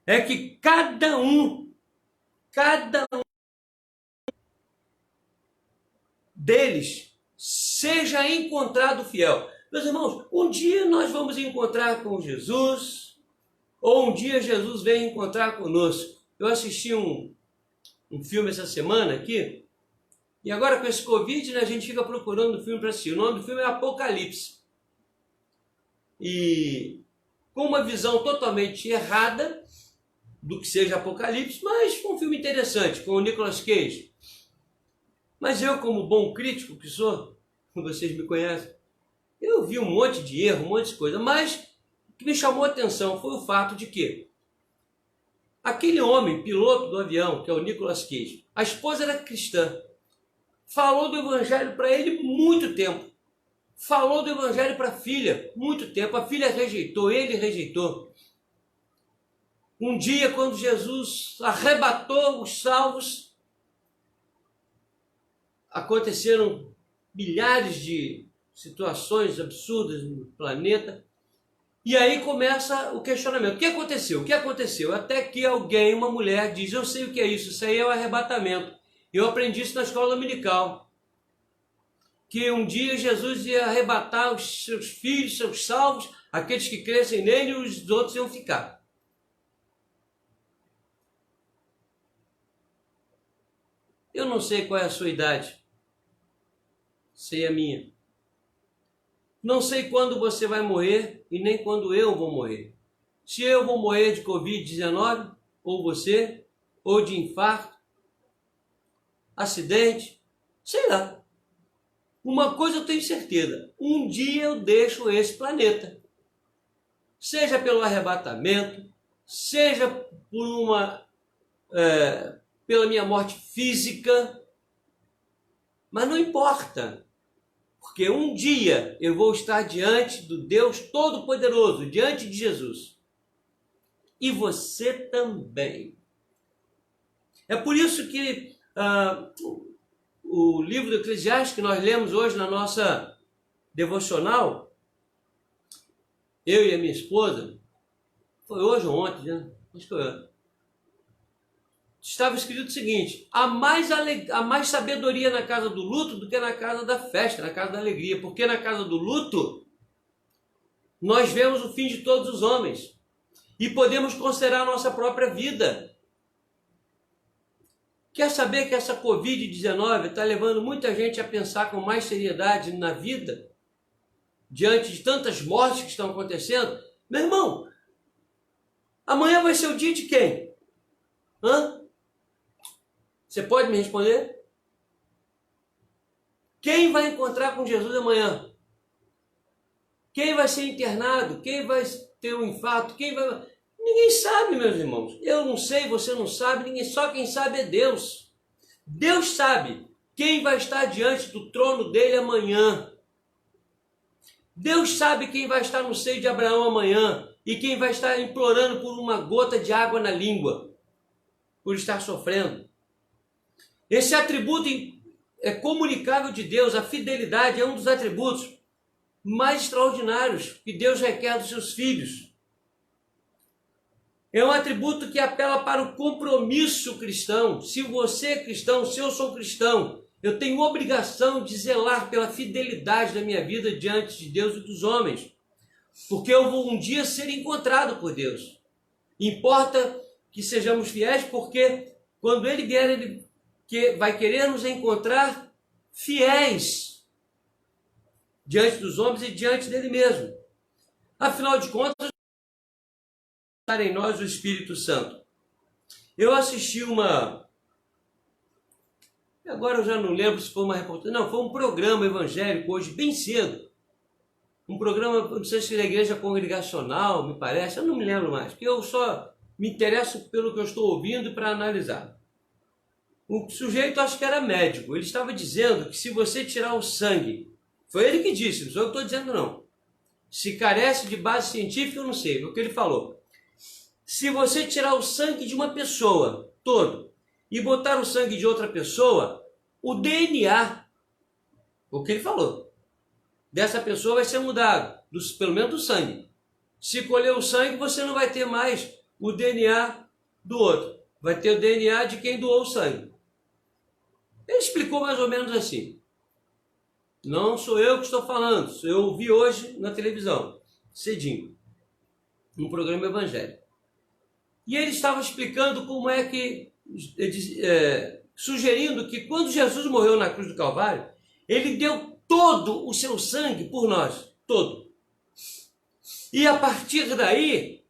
é que cada um deles seja encontrado fiel. Meus irmãos, um dia nós vamos encontrar com Jesus, ou um dia Jesus vem encontrar conosco. Eu assisti um filme essa semana aqui, e agora com esse Covid, né, a gente fica procurando filme para assistir. O nome do filme é Apocalipse. E com uma visão totalmente errada do que seja Apocalipse, mas um filme interessante, com o Nicolas Cage. Mas eu, como bom crítico que sou, vocês me conhecem, eu vi um monte de erro, um monte de coisa, mas o que me chamou a atenção foi o fato de que aquele homem, piloto do avião, que é o Nicolas Cage, a esposa era cristã. falou do evangelho para ele muito tempo. Falou do evangelho para a filha muito tempo. A filha rejeitou, ele rejeitou. Um dia, quando Jesus arrebatou os salvos, aconteceram milhares de situações absurdas no planeta. E aí começa o questionamento. O que aconteceu? O que aconteceu? Até que alguém, uma mulher, diz: eu sei o que é isso. Isso aí é o arrebatamento. Eu aprendi isso na escola dominical. Que um dia Jesus ia arrebatar os seus filhos, seus salvos, aqueles que crescem nele, e os outros iam ficar. Eu não sei qual é a sua idade. Sei a minha. Não sei quando você vai morrer e nem quando eu vou morrer. Se eu vou morrer de Covid-19, ou você, ou de infarto, acidente, sei lá. Uma coisa eu tenho certeza: um dia eu deixo esse planeta. Seja pelo arrebatamento, seja por pela minha morte física, mas não importa. Porque um dia eu vou estar diante do Deus Todo-Poderoso, diante de Jesus. E você também. É por isso que o livro do Eclesiastes que nós lemos hoje na nossa devocional, eu e a minha esposa, foi hoje ou ontem, né? Acho que foi. Estava escrito o seguinte: há mais sabedoria na casa do luto do que na casa da festa, na casa da alegria. Porque na casa do luto, nós vemos o fim de todos os homens e podemos considerar a nossa própria vida. Quer saber que essa Covid-19 está levando muita gente a pensar com mais seriedade na vida, diante de tantas mortes que estão acontecendo? Meu irmão, amanhã vai ser o dia de quem? Você pode me responder? Quem vai encontrar com Jesus amanhã? Quem vai ser internado? Quem vai ter um infarto? Ninguém sabe, meus irmãos. Eu não sei, você não sabe, só quem sabe é Deus. Deus sabe quem vai estar diante do trono dele amanhã. Deus sabe quem vai estar no seio de Abraão amanhã e quem vai estar implorando por uma gota de água na língua, por estar sofrendo. Esse atributo é comunicável de Deus. A fidelidade é um dos atributos mais extraordinários que Deus requer dos seus filhos. É um atributo que apela para o compromisso cristão. Se você é cristão, se eu sou cristão, eu tenho obrigação de zelar pela fidelidade da minha vida diante de Deus e dos homens. Porque eu vou um dia ser encontrado por Deus. Importa que sejamos fiéis, porque quando Ele vier, Ele vai querer nos encontrar fiéis diante dos homens e diante dele mesmo. Afinal de contas, em nós o Espírito Santo. Eu assisti agora eu já não lembro se foi uma reportagem, não, foi um programa evangélico hoje, bem cedo. Um programa, não sei se é da igreja congregacional, me parece, eu não me lembro mais, porque eu só me interesso pelo que eu estou ouvindo para analisar. O sujeito, acho que era médico, ele estava dizendo que se você tirar o sangue, foi ele que disse, não sou eu que estou dizendo não, se carece de base científica, eu não sei, foi o que ele falou. Se você tirar o sangue de uma pessoa todo e botar o sangue de outra pessoa, o DNA, o que ele falou, dessa pessoa vai ser mudado, pelo menos do sangue. Se colher o sangue, você não vai ter mais o DNA do outro, vai ter o DNA de quem doou o sangue. Ele explicou mais ou menos assim. Não sou eu que estou falando, eu ouvi hoje na televisão, cedinho, num programa evangélico. E ele estava explicando como é que, sugerindo que quando Jesus morreu na cruz do Calvário, ele deu todo o seu sangue por nós, todo. E a partir daí,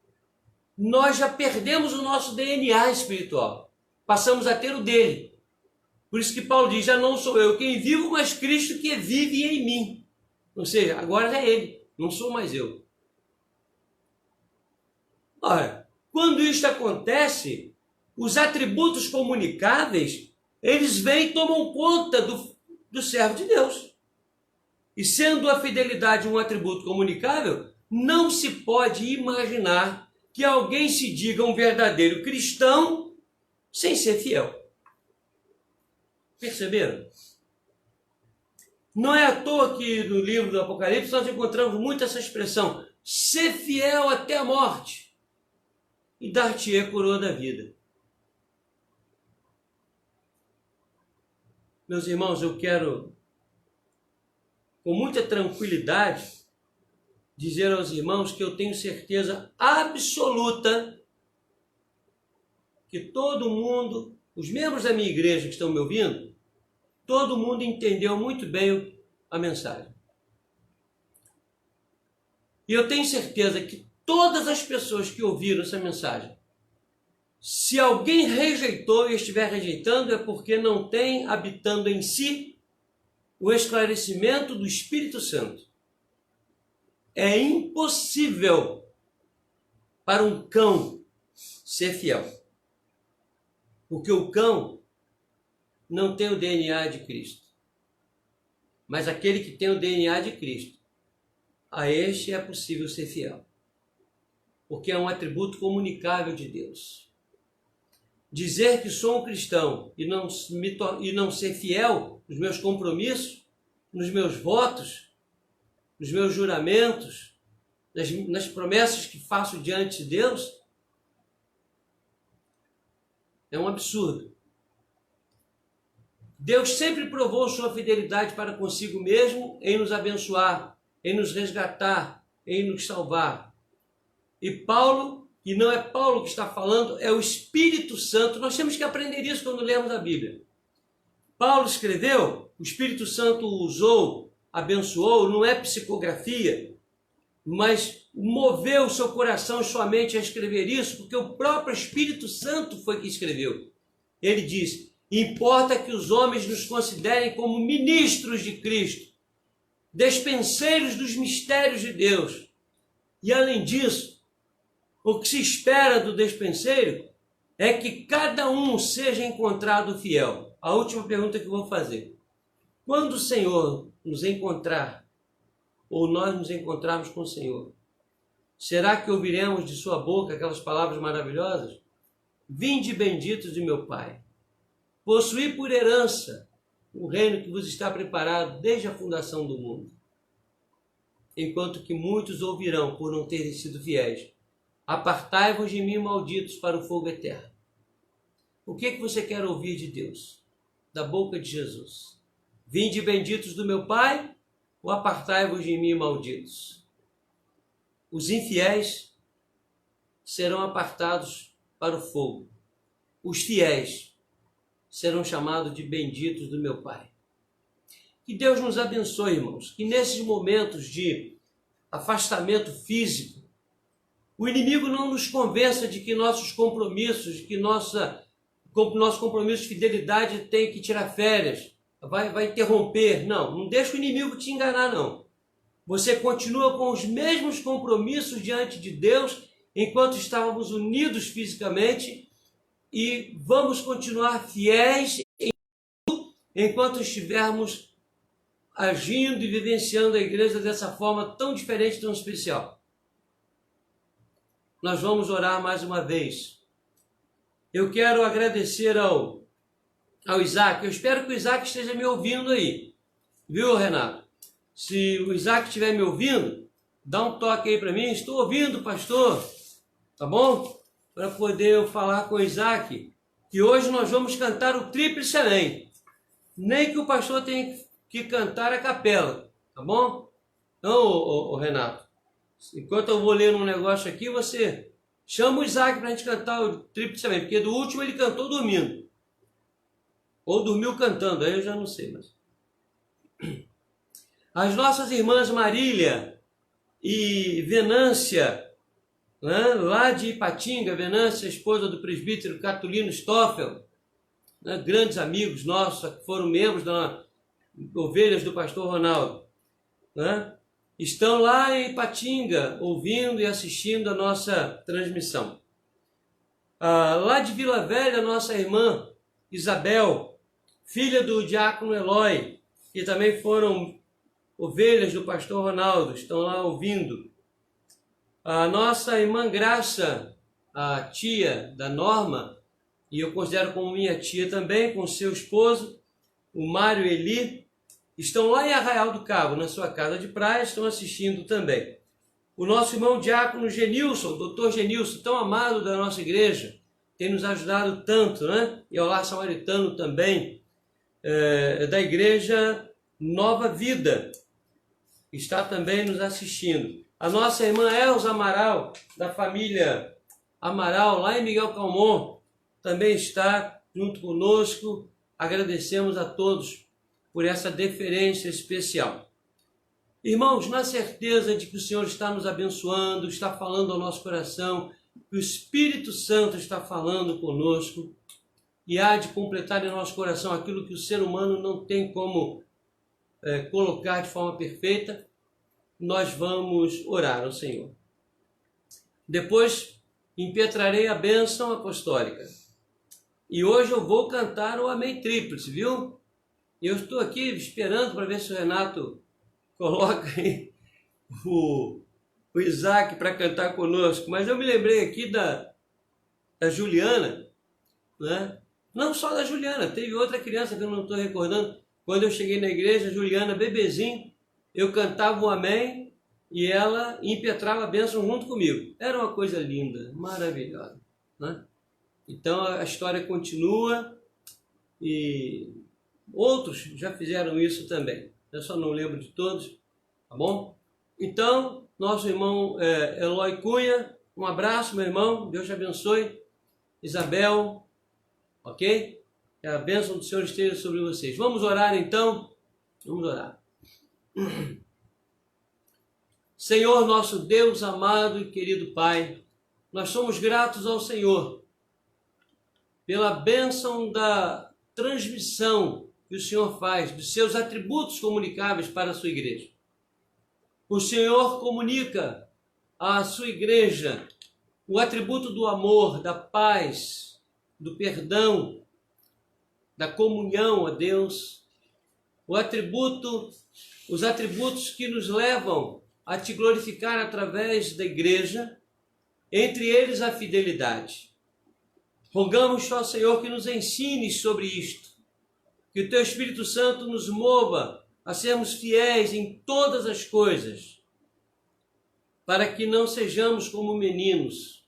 nós já perdemos o nosso DNA espiritual, passamos a ter o dele. Por isso que Paulo diz, já não sou eu quem vivo, mas Cristo que vive em mim. Ou seja, agora é ele, não sou mais eu. Ora, quando isso acontece, os atributos comunicáveis, eles vêm e tomam conta do servo de Deus. E sendo a fidelidade um atributo comunicável, não se pode imaginar que alguém se diga um verdadeiro cristão sem ser fiel. Perceberam? Não é à toa que no livro do Apocalipse nós encontramos muito essa expressão: ser fiel até a morte e dar-te-ei a coroa da vida. Meus irmãos, eu quero, com muita tranquilidade, dizer aos irmãos que eu tenho certeza absoluta que todo mundo, os membros da minha igreja que estão me ouvindo, todo mundo entendeu muito bem a mensagem. E eu tenho certeza que todas as pessoas que ouviram essa mensagem, se alguém rejeitou e estiver rejeitando, é porque não tem habitando em si o esclarecimento do Espírito Santo. É impossível para um cão ser fiel, porque o cão não tem o DNA de Cristo. Mas aquele que tem o DNA de Cristo, a este é possível ser fiel, porque é um atributo comunicável de Deus. Dizer que sou um cristão e não ser fiel nos meus compromissos, nos meus votos, nos meus juramentos, nas promessas que faço diante de Deus, é um absurdo. Deus sempre provou sua fidelidade para consigo mesmo em nos abençoar, em nos resgatar, em nos salvar. E Paulo, e não é Paulo que está falando, é o Espírito Santo. Nós temos que aprender isso quando lemos a Bíblia. Paulo escreveu, o Espírito Santo usou, abençoou, não é psicografia, mas moveu seu coração e sua mente a escrever isso, porque o próprio Espírito Santo foi que escreveu. Ele diz: importa que os homens nos considerem como ministros de Cristo, despenseiros dos mistérios de Deus. E além disso, o que se espera do despenseiro é que cada um seja encontrado fiel. A última pergunta que eu vou fazer: quando o Senhor nos encontrar, ou nós nos encontrarmos com o Senhor, será que ouviremos de sua boca aquelas palavras maravilhosas? Vinde benditos de meu Pai, possuí por herança o reino que vos está preparado desde a fundação do mundo. Enquanto que muitos ouvirão por não terem sido fiéis: apartai-vos de mim, malditos, para o fogo eterno. O que você quer ouvir de Deus? Da boca de Jesus: vinde benditos do meu Pai, ou apartai-vos de mim, malditos? Os infiéis serão apartados para o fogo. Os fiéis serão chamados de benditos do meu Pai. Que Deus nos abençoe, irmãos, que nesses momentos de afastamento físico, o inimigo não nos convença de que nossos compromissos, de que nosso compromisso de fidelidade tem que tirar férias, vai interromper. Não deixa o inimigo te enganar, não. Você continua com os mesmos compromissos diante de Deus enquanto estávamos unidos fisicamente, e vamos continuar fiéis enquanto estivermos agindo e vivenciando a igreja dessa forma tão diferente, tão especial. Nós vamos orar mais uma vez. Eu quero agradecer ao Isaac. Eu espero que o Isaac esteja me ouvindo aí. Viu, Renato? Se o Isaac estiver me ouvindo, dá um toque aí para mim. Estou ouvindo, pastor. Tá bom? Para poder eu falar com o Isaac, que hoje nós vamos cantar o Tríplice Amém. Nem que o pastor tenha que cantar a capela. Tá bom? Então, Renato, enquanto eu vou ler um negócio aqui, você chama o Isaac para a gente cantar o Tríplice Amém, porque do último ele cantou dormindo. Ou dormiu cantando, aí eu já não sei. Mas as nossas irmãs Marília e Venância, né, lá de Ipatinga, Venância, esposa do presbítero Catulino Stoffel, né, grandes amigos nossos, que foram membros das ovelhas do pastor Ronaldo, né, estão lá em Ipatinga, ouvindo e assistindo a nossa transmissão. Lá de Vila Velha, nossa irmã Isabel, filha do diácono Eloy, que também foram ovelhas do pastor Ronaldo, estão lá ouvindo. A nossa irmã Graça, a tia da Norma, e eu considero como minha tia também, com seu esposo, o Mário Eli, estão lá em Arraial do Cabo, na sua casa de praia, estão assistindo também. O nosso irmão diácono Genilson, doutor Genilson, tão amado da nossa igreja, tem nos ajudado tanto, né? E ao Lar Samaritano também, da igreja Nova Vida, está também nos assistindo. A nossa irmã Elza Amaral, da família Amaral, lá em Miguel Calmon, também está junto conosco. Agradecemos a todos por essa deferência especial. Irmãos, na certeza de que o Senhor está nos abençoando, está falando ao nosso coração, que o Espírito Santo está falando conosco e há de completar em nosso coração aquilo que o ser humano não tem como colocar de forma perfeita, nós vamos orar ao Senhor. Depois impetrarei a bênção apostólica. E hoje eu vou cantar o Amém Tríplice, viu? Eu estou aqui esperando para ver se o Renato coloca aí o Isaac para cantar conosco. Mas eu me lembrei aqui da Juliana, né? Não só da Juliana, teve outra criança que eu não estou recordando. Quando eu cheguei na igreja, a Juliana, bebezinho, eu cantava o Amém e ela impetrava a bênção junto comigo. Era uma coisa linda, maravilhosa, né? Então a história continua e outros já fizeram isso também. Eu só não lembro de todos, tá bom? Então, nosso irmão Eloy Cunha, um abraço, meu irmão, Deus te abençoe. Isabel, ok? Que a bênção do Senhor esteja sobre vocês. Vamos orar então? Vamos orar. Senhor, nosso Deus amado e querido Pai, nós somos gratos ao Senhor pela bênção da transmissão que o Senhor faz dos seus atributos comunicáveis para a sua igreja. O Senhor comunica à sua igreja o atributo do amor, da paz, do perdão, da comunhão a Deus, os atributos que nos levam a te glorificar através da igreja, entre eles a fidelidade. Rogamos ao Senhor que nos ensines sobre isto, que o Teu Espírito Santo nos mova a sermos fiéis em todas as coisas, para que não sejamos como meninos.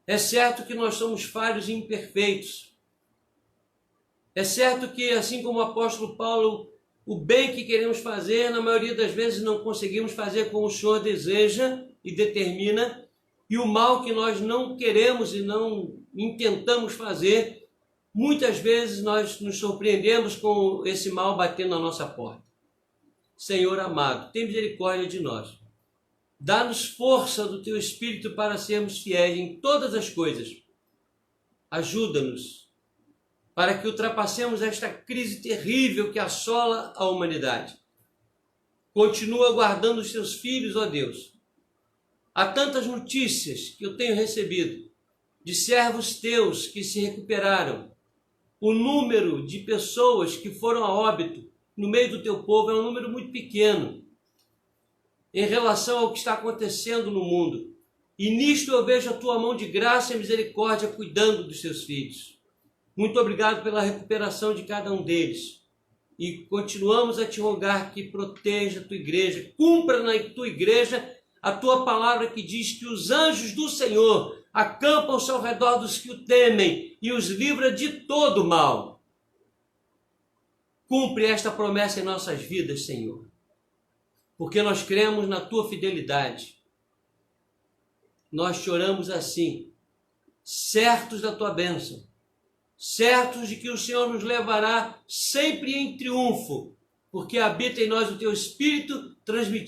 É certo que nós somos falhos e imperfeitos. É certo que, assim como o apóstolo Paulo, o bem que queremos fazer, na maioria das vezes não conseguimos fazer como o Senhor deseja e determina, e o mal que nós não queremos e não intentamos fazer, muitas vezes nós nos surpreendemos com esse mal batendo na nossa porta. Senhor amado, tem misericórdia de nós. Dá-nos força do Teu Espírito para sermos fiéis em todas as coisas. Ajuda-nos para que ultrapassemos esta crise terrível que assola a humanidade. Continua guardando os Teus filhos, ó Deus. Há tantas notícias que eu tenho recebido de servos Teus que se recuperaram. O número de pessoas que foram a óbito no meio do Teu povo é um número muito pequeno em relação ao que está acontecendo no mundo. E nisto eu vejo a Tua mão de graça e misericórdia cuidando dos Teus filhos. Muito obrigado pela recuperação de cada um deles. E continuamos a Te rogar que proteja a Tua igreja, cumpra na Tua igreja a Tua palavra que diz que os anjos do Senhor acampam-se ao redor dos que o temem e os livra de todo mal. Cumpre esta promessa em nossas vidas, Senhor, porque nós cremos na Tua fidelidade. Nós te oramos assim, certos da Tua bênção, certos de que o Senhor nos levará sempre em triunfo, porque habita em nós o Teu Espírito, transmitindo